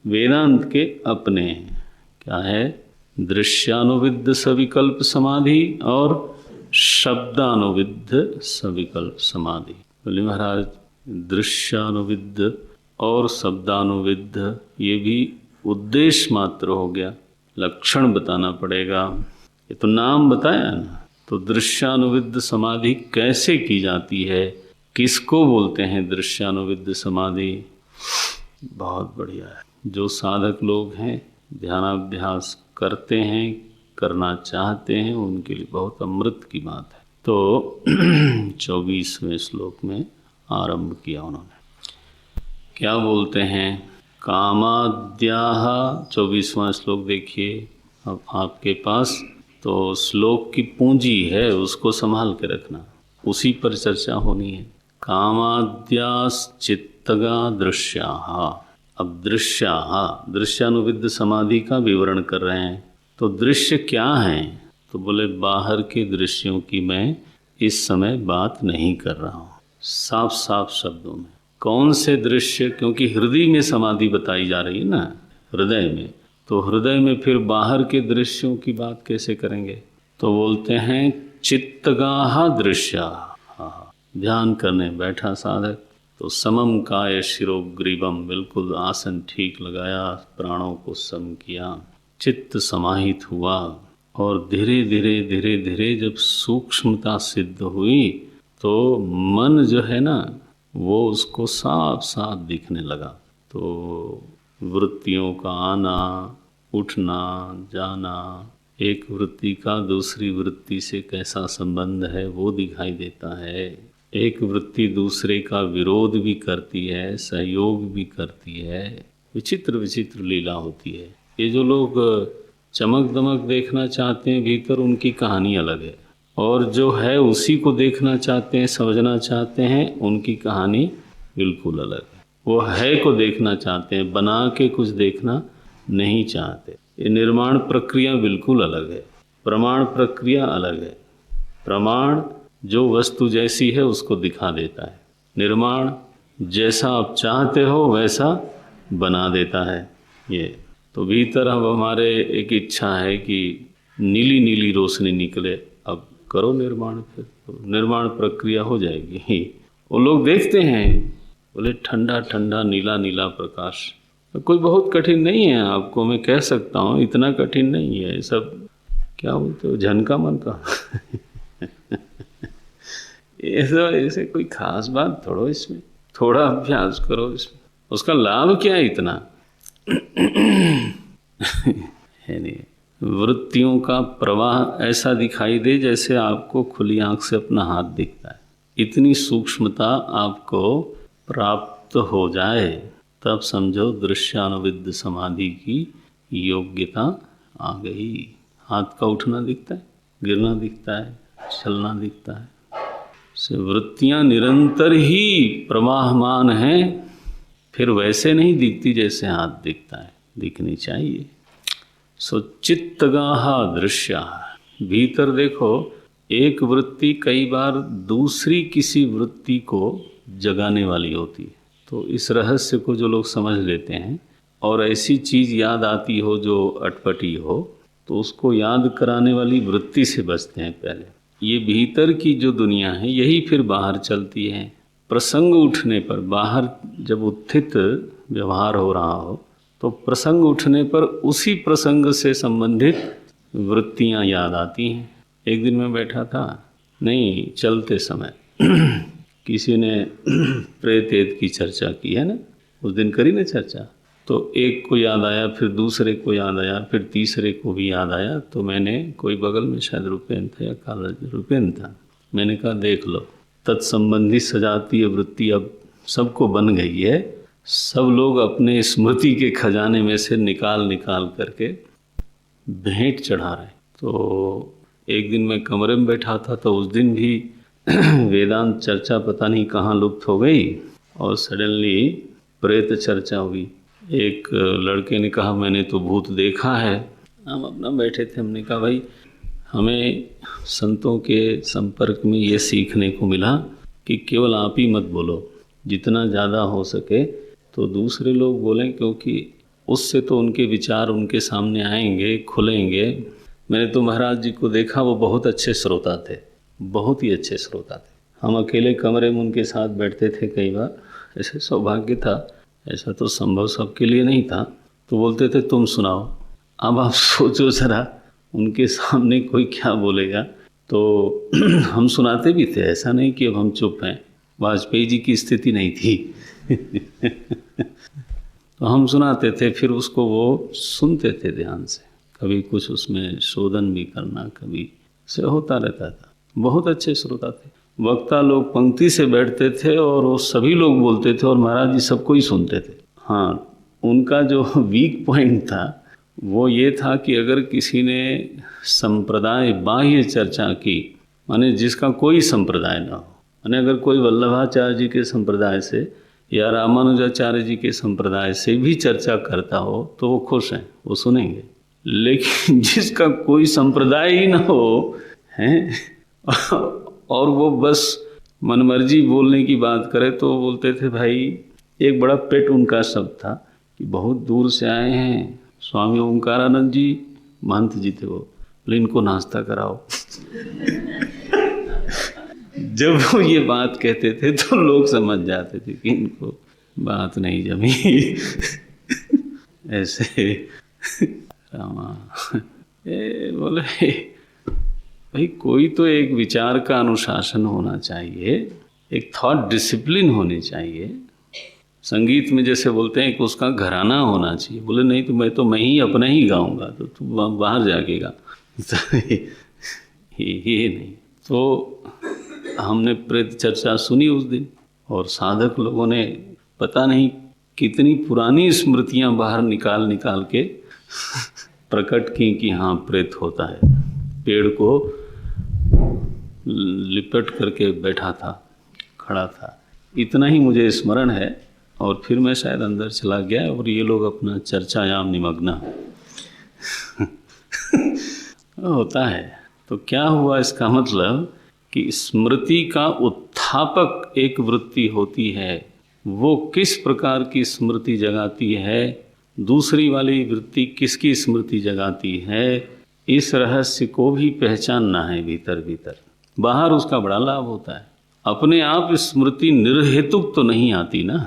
वेदांत के अपने हैं। क्या है? दृश्यानुविद्ध सविकल्प समाधि और शब्दानुविद्ध सविकल्प समाधि। बोले महाराज दृश्यानुविद्ध और शब्दानुविद्ध ये भी उद्देश्य मात्र हो गया, लक्षण बताना पड़ेगा। ये तो नाम बताया ना। तो दृश्यानुविद्ध समाधि कैसे की जाती है, किसको बोलते हैं दृश्यानुविद्ध समाधि? बहुत बढ़िया है। जो साधक लोग हैं, ध्यानाभ्यास करते हैं, करना चाहते हैं, उनके लिए बहुत अमृत की बात है। तो 24वें श्लोक में आरंभ किया उन्होंने। क्या बोलते हैं? कामाद्याः। 24वां श्लोक देखिए अब आपके पास। तो श्लोक की पूंजी है, उसको संभाल के रखना, उसी पर चर्चा होनी है। कामाद्याश्चित्तगा दृश्याः। अब दृश्याः, दृश्यानुविद्ध समाधि का विवरण कर रहे हैं। तो दृश्य क्या हैं? तो बोले बाहर के दृश्यों की मैं इस समय बात नहीं कर रहा हूँ। साफ साफ शब्दों में कौन से दृश्य? क्योंकि हृदय में समाधि बताई जा रही है ना, हृदय में। तो हृदय में फिर बाहर के दृश्यों की बात कैसे करेंगे? तो बोलते हैं चित्तगाः दृश्याः। ध्यान करने बैठा साधक तो समम काय शिरोग्रीवम, बिल्कुल आसन ठीक लगाया, प्राणों को सम किया, चित्त समाहित हुआ। और धीरे धीरे धीरे धीरे जब सूक्ष्मता सिद्ध हुई तो मन जो है ना वो उसको साफ साफ दिखने लगा। तो वृत्तियों का आना, उठना, जाना, एक वृत्ति का दूसरी वृत्ति से कैसा संबंध है वो दिखाई देता है। एक वृत्ति दूसरे का विरोध भी करती है, सहयोग भी करती है। विचित्र विचित्र लीला होती है। ये जो लोग चमक दमक देखना चाहते हैं भीतर, उनकी कहानी अलग है, और जो है उसी को देखना चाहते हैं, समझना चाहते हैं, उनकी कहानी बिल्कुल अलग है। वो है को देखना चाहते हैं, बना के कुछ देखना नहीं चाहते। ये निर्माण प्रक्रिया बिल्कुल अलग है, प्रमाण प्रक्रिया अलग है। प्रमाण जो वस्तु जैसी है उसको दिखा देता है, निर्माण जैसा आप चाहते हो वैसा बना देता है। ये तो भीतर अब हमारे एक इच्छा है कि नीली नीली रोशनी निकले, अब करो निर्माण, फिर तो निर्माण प्रक्रिया हो जाएगी। वो लोग देखते हैं, बोले ठंडा ठंडा नीला नीला प्रकाश, कोई बहुत कठिन नहीं है, आपको मैं कह सकता हूँ इतना कठिन नहीं है। सब क्या बोलते हो, झनका मन का ऐसे कोई खास बात थोड़ो, इसमें थोड़ा अभ्यास करो, इसमें उसका लाभ क्या है इतना है नहीं। वृत्तियों का प्रवाह ऐसा दिखाई दे जैसे आपको खुली आंख से अपना हाथ दिखता है, इतनी सूक्ष्मता आपको प्राप्त हो जाए तब समझो दृश्यानुविद्ध समाधि की योग्यता आ गई। हाथ का उठना दिखता है, गिरना दिखता है, चलना दिखता है, से वृत्तियां निरंतर ही प्रवाहमान हैं, फिर वैसे नहीं दिखती जैसे हाथ दिखता है, दिखनी चाहिए। सो चित्तगाहा दृश्या, भीतर देखो एक वृत्ति कई बार दूसरी किसी वृत्ति को जगाने वाली होती है। तो इस रहस्य को जो लोग समझ लेते हैं और ऐसी चीज़ याद आती हो जो अटपटी हो, तो उसको याद कराने वाली वृत्ति से बचते हैं पहले। ये भीतर की जो दुनिया है यही फिर बाहर चलती है। प्रसंग उठने पर, बाहर जब उत्थित व्यवहार हो रहा हो तो प्रसंग उठने पर उसी प्रसंग से संबंधित वृत्तियां याद आती हैं। एक दिन मैं बैठा था, नहीं चलते समय किसी ने प्रेत की चर्चा की है ना, उस दिन करी ना चर्चा, तो एक को याद आया, फिर दूसरे को याद आया, फिर तीसरे को भी याद आया। तो मैंने, कोई बगल में शायद रुपेन था या काला रुपेन था, मैंने कहा देख लो तत्संबंधी सजातीय वृत्ति अब सबको बन गई है, सब लोग अपने स्मृति के खजाने में से निकाल निकाल करके भेंट चढ़ा रहे। तो एक दिन मैं कमरे में बैठा था, तो उस दिन भी वेदांत चर्चा पता नहीं कहाँ लुप्त हो गई और सडनली प्रेत चर्चा हुई। एक लड़के ने कहा मैंने तो भूत देखा है। हम अपना बैठे थे, हमने कहा भाई हमें संतों के संपर्क में ये सीखने को मिला कि केवल आप ही मत बोलो, जितना ज़्यादा हो सके तो दूसरे लोग बोलें, क्योंकि उससे तो उनके विचार उनके सामने आएंगे, खुलेंगे। मैंने तो महाराज जी को देखा, वो बहुत अच्छे श्रोता थे, बहुत ही अच्छे श्रोता थे। हम अकेले कमरे में उनके साथ बैठते थे कई बार, ऐसे सौभाग्य था, ऐसा तो संभव सबके लिए नहीं था। तो बोलते थे तुम सुनाओ। अब आप सोचो ज़रा, उनके सामने कोई क्या बोलेगा। तो हम सुनाते भी थे, ऐसा नहीं कि अब हम चुप हैं। वाजपेयी जी की स्थिति नहीं थी तो हम सुनाते थे, फिर उसको वो सुनते थे ध्यान से, कभी कुछ उसमें शोधन भी करना, कभी से होता रहता था। बहुत अच्छे श्रोता थे। वक्ता लोग पंक्ति से बैठते थे और वो सभी लोग बोलते थे और महाराज जी सबको ही सुनते थे। हाँ, उनका जो वीक पॉइंट था वो ये था कि अगर किसी ने संप्रदाय बाह्य चर्चा की, माने जिसका कोई संप्रदाय ना हो, माने अगर कोई वल्लभाचार्य जी के संप्रदाय से या रामानुजाचार्य जी के संप्रदाय से भी चर्चा करता हो तो वो खुश हैं, वो सुनेंगे। लेकिन जिसका कोई संप्रदाय ही ना हो हैं और वो बस मनमर्जी बोलने की बात करे, तो बोलते थे भाई, एक बड़ा पेट उनका शब्द था कि बहुत दूर से आए हैं स्वामी ओंकारानंद जी, महंत जी थे वो, बोले इनको नाश्ता कराओ जब वो ये बात कहते थे तो लोग समझ जाते थे कि इनको बात नहीं जमी ऐसे रामा बोले भाई कोई तो एक विचार का अनुशासन होना चाहिए, एक थॉट डिसिप्लिन होनी चाहिए। संगीत में जैसे बोलते हैं कि उसका घराना होना चाहिए। बोले नहीं तो मैं ही अपना ही गाऊंगा, तो तू बाहर जाके गा ये नहीं। तो हमने प्रेत चर्चा सुनी उस दिन, और साधक लोगों ने पता नहीं कितनी पुरानी स्मृतियां बाहर निकाल निकाल के प्रकट की कि हाँ प्रेत होता है। पेड़ को लिपट करके बैठा था, खड़ा था, इतना ही मुझे स्मरण है। और फिर मैं शायद अंदर चला गया और ये लोग अपना चर्चायाम निमग्न होता है। तो क्या हुआ, इसका मतलब कि स्मृति का उत्थापक एक वृत्ति होती है, वो किस प्रकार की स्मृति जगाती है, दूसरी वाली वृत्ति किसकी स्मृति जगाती है, इस रहस्य को भी पहचानना है भीतर भीतर। बाहर उसका बड़ा लाभ होता है। अपने आप स्मृति निर्हेतुक तो नहीं आती ना।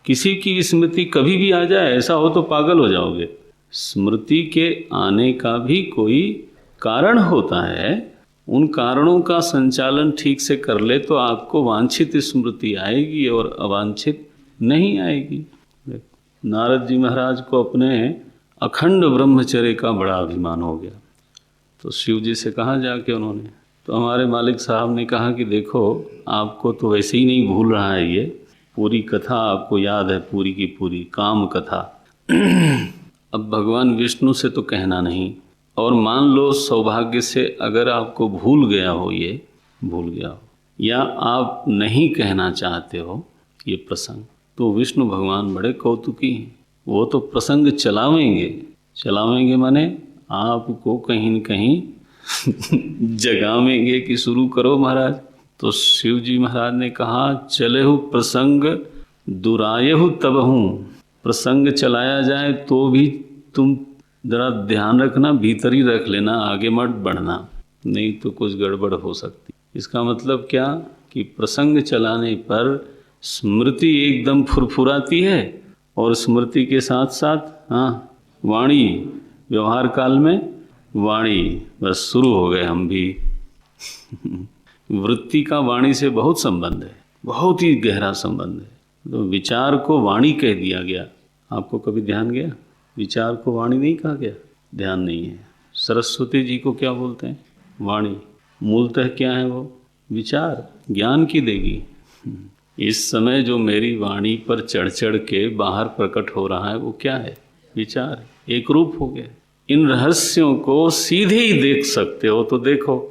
किसी की स्मृति कभी भी आ जाए, ऐसा हो तो पागल हो जाओगे। स्मृति के आने का भी कोई कारण होता है। उन कारणों का संचालन ठीक से कर ले तो आपको वांछित स्मृति आएगी और अवांछित नहीं आएगी। नारद जी महाराज को अपने अखंड ब्रह्मचर्य का बड़ा अभिमान हो गया। तो शिव जी से कहा जाके उन्होंने, तो हमारे मालिक साहब ने कहा कि देखो आपको तो वैसे ही नहीं भूल रहा है, ये पूरी कथा आपको याद है, पूरी की पूरी काम कथा। अब भगवान विष्णु से तो कहना नहीं, और मान लो सौभाग्य से अगर आपको भूल गया हो, ये भूल गया हो, या आप नहीं कहना चाहते हो ये प्रसंग, तो विष्णु भगवान बड़े कौतुकी हैं। वो तो प्रसंग चलावेंगे माने आपको कहीं न कहीं जगावेंगे कि शुरू करो महाराज। तो शिव जी महाराज ने कहा, चलेहु प्रसंग दुरायहु तबहु। प्रसंग चलाया जाए तो भी तुम जरा ध्यान रखना, भीतर ही रख लेना, आगे मत बढ़ना, नहीं तो कुछ गड़बड़ हो सकती। इसका मतलब क्या कि प्रसंग चलाने पर स्मृति एकदम फुरफुराती है, और स्मृति के साथ साथ वाणी, व्यवहार काल में वाणी, बस शुरू हो गए हम भी। वृत्ति का वाणी से बहुत संबंध है, बहुत ही गहरा संबंध है। तो विचार को वाणी कह दिया गया। आपको कभी ध्यान गया? विचार को वाणी नहीं कहा गया, ध्यान नहीं है। सरस्वती जी को क्या बोलते हैं? वाणी। मूलतः क्या है वो? विचार, ज्ञान की देगी। इस समय जो मेरी वाणी पर चढ़ चढ़ के बाहर प्रकट हो रहा है वो क्या है? विचार। एक रूप हो गया। इन रहस्यों को सीधे ही देख सकते हो तो देखो।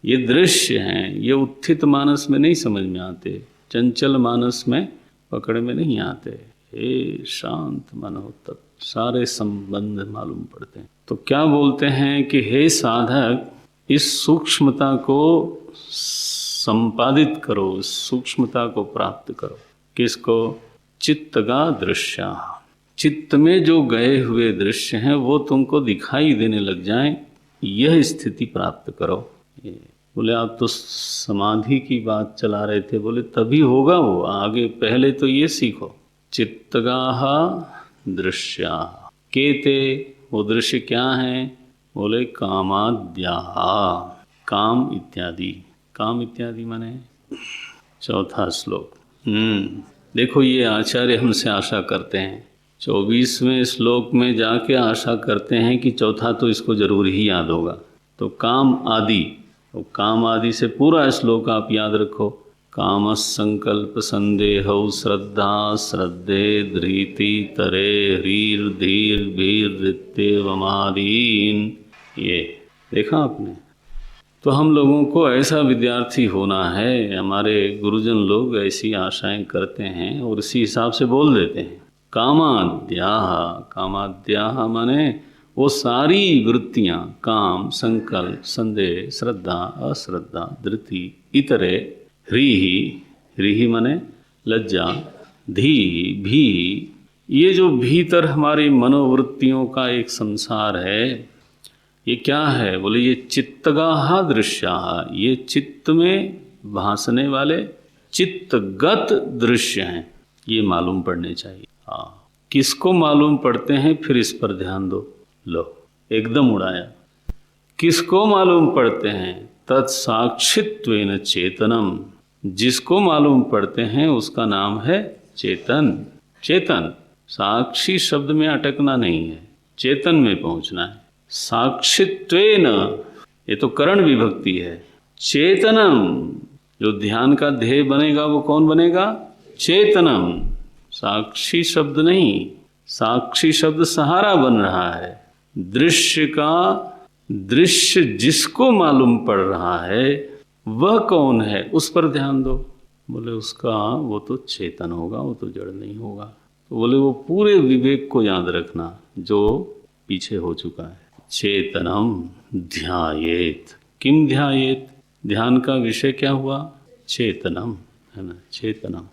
ये दृश्य हैं, ये उत्थित मानस में नहीं समझ में आते, चंचल मानस में पकड़ में नहीं आते। हे शांत मन हो तब सारे संबंध मालूम पड़ते हैं। तो क्या बोलते हैं कि हे साधक, इस सूक्ष्मता को संपादित करो, इस सूक्ष्मता को प्राप्त करो। किसको? चित्तगा दृश्य। चित्त में जो गए हुए दृश्य हैं वो तुमको दिखाई देने लग जाएं, यह स्थिति प्राप्त करो। बोले आप तो समाधि की बात चला रहे थे, बोले तभी होगा वो, आगे पहले तो ये सीखो। चित्तगाः दृश्या केते, वो दृश्य क्या हैं? बोले कामाद्याः, काम इत्यादि। काम इत्यादि माने चौथा श्लोक। देखो ये आचार्य हमसे आशा करते हैं, 24वें श्लोक में जाके आशा करते हैं कि चौथा तो इसको जरूर ही याद होगा। तो काम आदि, तो काम आदि से पूरा श्लोक आप याद रखो। काम संकल्प संदेहौ श्रद्धा श्रद्धे धृति तरे ह्रीर धीर भीर ऋत्येवमादीन। ये देखा आपने? तो हम लोगों को ऐसा विद्यार्थी होना है। हमारे गुरुजन लोग ऐसी आशाएं करते हैं और इसी हिसाब से बोल देते हैं। कामाद्याः, कामाद्याः माने वो सारी वृत्तियां, काम, संकल्प, संदेह, श्रद्धा, अश्रद्धा, धृति, इतरे, ह्रीहि, ह्रीहि माने लज्जा, धी, भी, ये जो भीतर हमारी मनोवृत्तियों का एक संसार है, ये क्या है? बोले ये चित्तगाः दृश्याः, ये चित्त में भासने वाले चित्तगत दृश्य हैं, ये मालूम पड़ने चाहिए। हाँ, किसको मालूम पड़ते हैं? फिर इस पर ध्यान दो। लो, एकदम उड़ाया। किसको मालूम पड़ते हैं? तत्साक्षित्वेन चेतनम, जिसको मालूम पड़ते हैं उसका नाम है चेतन। चेतन, साक्षी शब्द में अटकना नहीं है, चेतन में पहुंचना है। साक्षित्वेन, ये तो करण विभक्ति है। चेतनम, जो ध्यान का ध्येय बनेगा वो कौन बनेगा? चेतनम। साक्षी शब्द नहीं, साक्षी शब्द सहारा बन रहा है। दृश्य का, दृश्य जिसको मालूम पड़ रहा है वह कौन है, उस पर ध्यान दो। बोले उसका, वो तो चेतन होगा, वो तो जड़ नहीं होगा। तो बोले वो पूरे विवेक को याद रखना जो पीछे हो चुका है। चेतनम ध्यायेत, किम ध्यायेत, ध्यान का विषय क्या हुआ? चेतनम, है ना, चेतनम।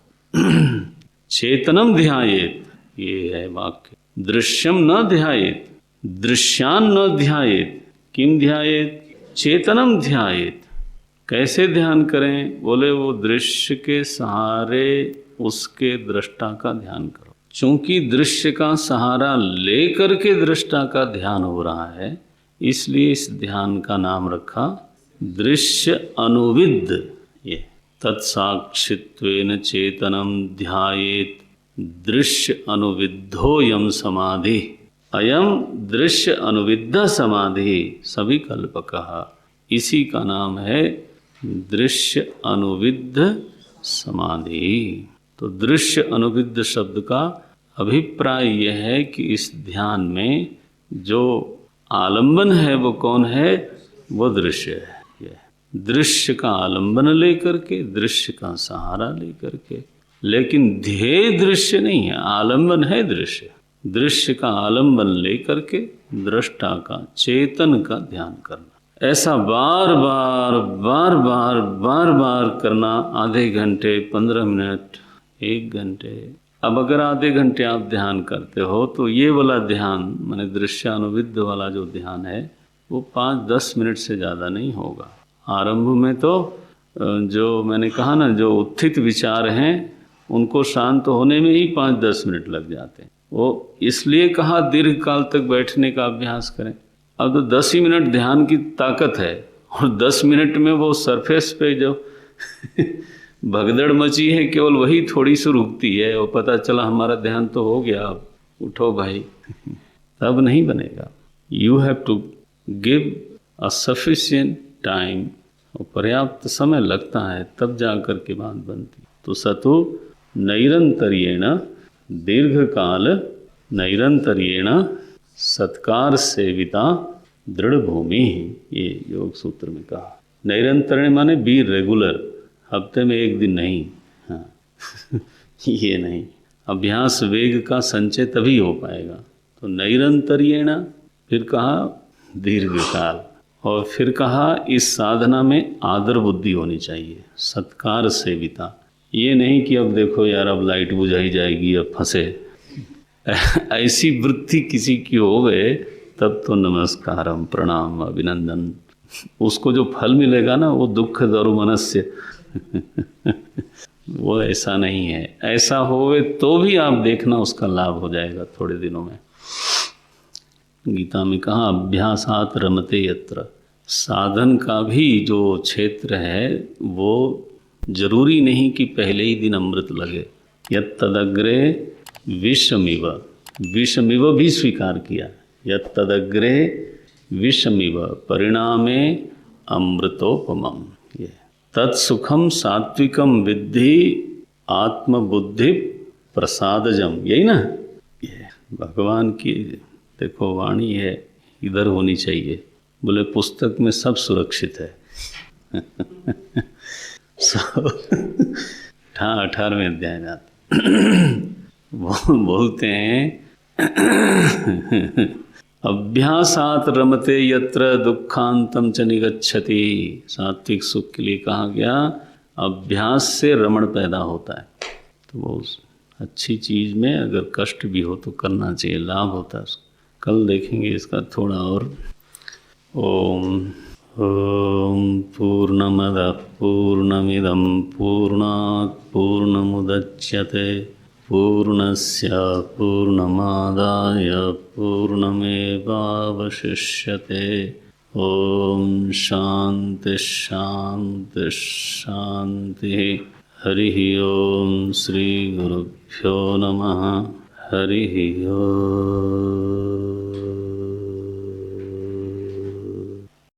चेतनम ध्यायेत, ये है वाक्य। दृश्यम न ध्यायेत, दृश्यान न ध्यायेत, किम ध्यायेत, चेतनम ध्यायेत। कैसे ध्यान करें? बोले वो दृश्य के सहारे उसके दृष्टा का ध्यान करो। चूंकि दृश्य का सहारा लेकर के दृष्टा का ध्यान हो रहा है, इसलिए इस ध्यान का नाम रखा दृश्य अनुविद्ध। ये तत्साक्षित्वेन चेतनम ध्यायेत दृश्य अनुविद्धोयम समाधि, अयम दृश्य अनुविद्ध समाधि सविकल्पकः। इसी का नाम है दृश्य अनुविद्ध समाधि। तो दृश्य अनुविद्ध शब्द का अभिप्राय यह है कि इस ध्यान में जो आलंबन है वो कौन है? वो दृश्य है। दृश्य का आलंबन लेकर के, दृश्य का सहारा लेकर के, लेकिन ध्येय दृश्य नहीं है, आलंबन है दृश्य। दृश्य का आलंबन लेकर के दृष्टा का, चेतन का ध्यान करना। ऐसा बार बार बार बार बार बार करना, आधे घंटे, 15 मिनट, 1 घंटे। अब अगर आधे घंटे आप ध्यान करते हो तो ये वाला ध्यान, माने दृश्यानुविद्ध वाला जो ध्यान है, वो 5-10 मिनट से ज़्यादा नहीं होगा। आरंभ में तो जो मैंने कहा ना, जो उत्थित विचार हैं उनको शांत होने में ही 5-10 मिनट लग जाते हैं। वो इसलिए कहा दीर्घ काल तक बैठने का अभ्यास करें। अब तो 10 ही मिनट ध्यान की ताकत है, और 10 मिनट में वो सरफेस पे जो भगदड़ मची है केवल वही थोड़ी सी रुकती है, और पता चला हमारा ध्यान तो हो गया, अब उठो भाई। तब नहीं बनेगा। You have to give a sufficient time, और पर्याप्त समय लगता है तब जा कर के बात बनती। तो सतु नैरंतर्येण दीर्घ काल नैरंतर्येण सत्कार सेविता दृढ़ भूमि, ये योग सूत्र में कहा। नैरंतर्य माने बी रेगुलर, हफ्ते में 1 दिन नहीं। हाँ ये नहीं, अभ्यास वेग का संचय तभी हो पाएगा। तो नैरंतर्येण, फिर कहा दीर्घ काल, और फिर कहा इस साधना में आदर बुद्धि होनी चाहिए, सत्कार सेविता। ये नहीं कि अब देखो यार अब लाइट बुझाई जाएगी, अब फंसे। ऐसी वृत्ति किसी की हो गए तब तो नमस्कारम, प्रणाम, अभिनंदन। उसको जो फल मिलेगा ना वो दुख दरुमनस्य वो ऐसा नहीं है। ऐसा होवे तो भी आप देखना उसका लाभ हो जाएगा थोड़े दिनों में। गीता में कहा अभ्यासात रमते यत्र, साधन का भी जो क्षेत्र है वो जरूरी नहीं कि पहले ही दिन अमृत लगे। यत् तदग्रे विषमिव, विषमिव भी स्वीकार किया। यत् तदग्रे विषमिव परिणामे अमृतोपमम। ये तत्सुखम सात्विकम विद्धि आत्मबुद्धि प्रसादजम, यही ना। ये भगवान की देखो वाणी है, इधर होनी चाहिए। बोले पुस्तक में सब सुरक्षित है। 18वें अध्याय में वो बोलते हैं अभ्यासात रमते यत्र दुखांतम च निगच्छति। सात्विक सुख के लिए कहा गया अभ्यास से रमण पैदा होता है। तो वो अच्छी चीज़ में अगर कष्ट भी हो तो करना चाहिए, लाभ होता है उसको। कल देखेंगे इसका थोड़ा और। ओम पूर्णमदः पूर्णमिदं पूर्णात् पूर्णमुदच्यते पूर्णस्य पूर्णमादाय पूर्णमेवावशिष्यते। ओम शांति शांति शांति। हरिः ओम श्री गुरुभ्यो नमः। हरिः ओम।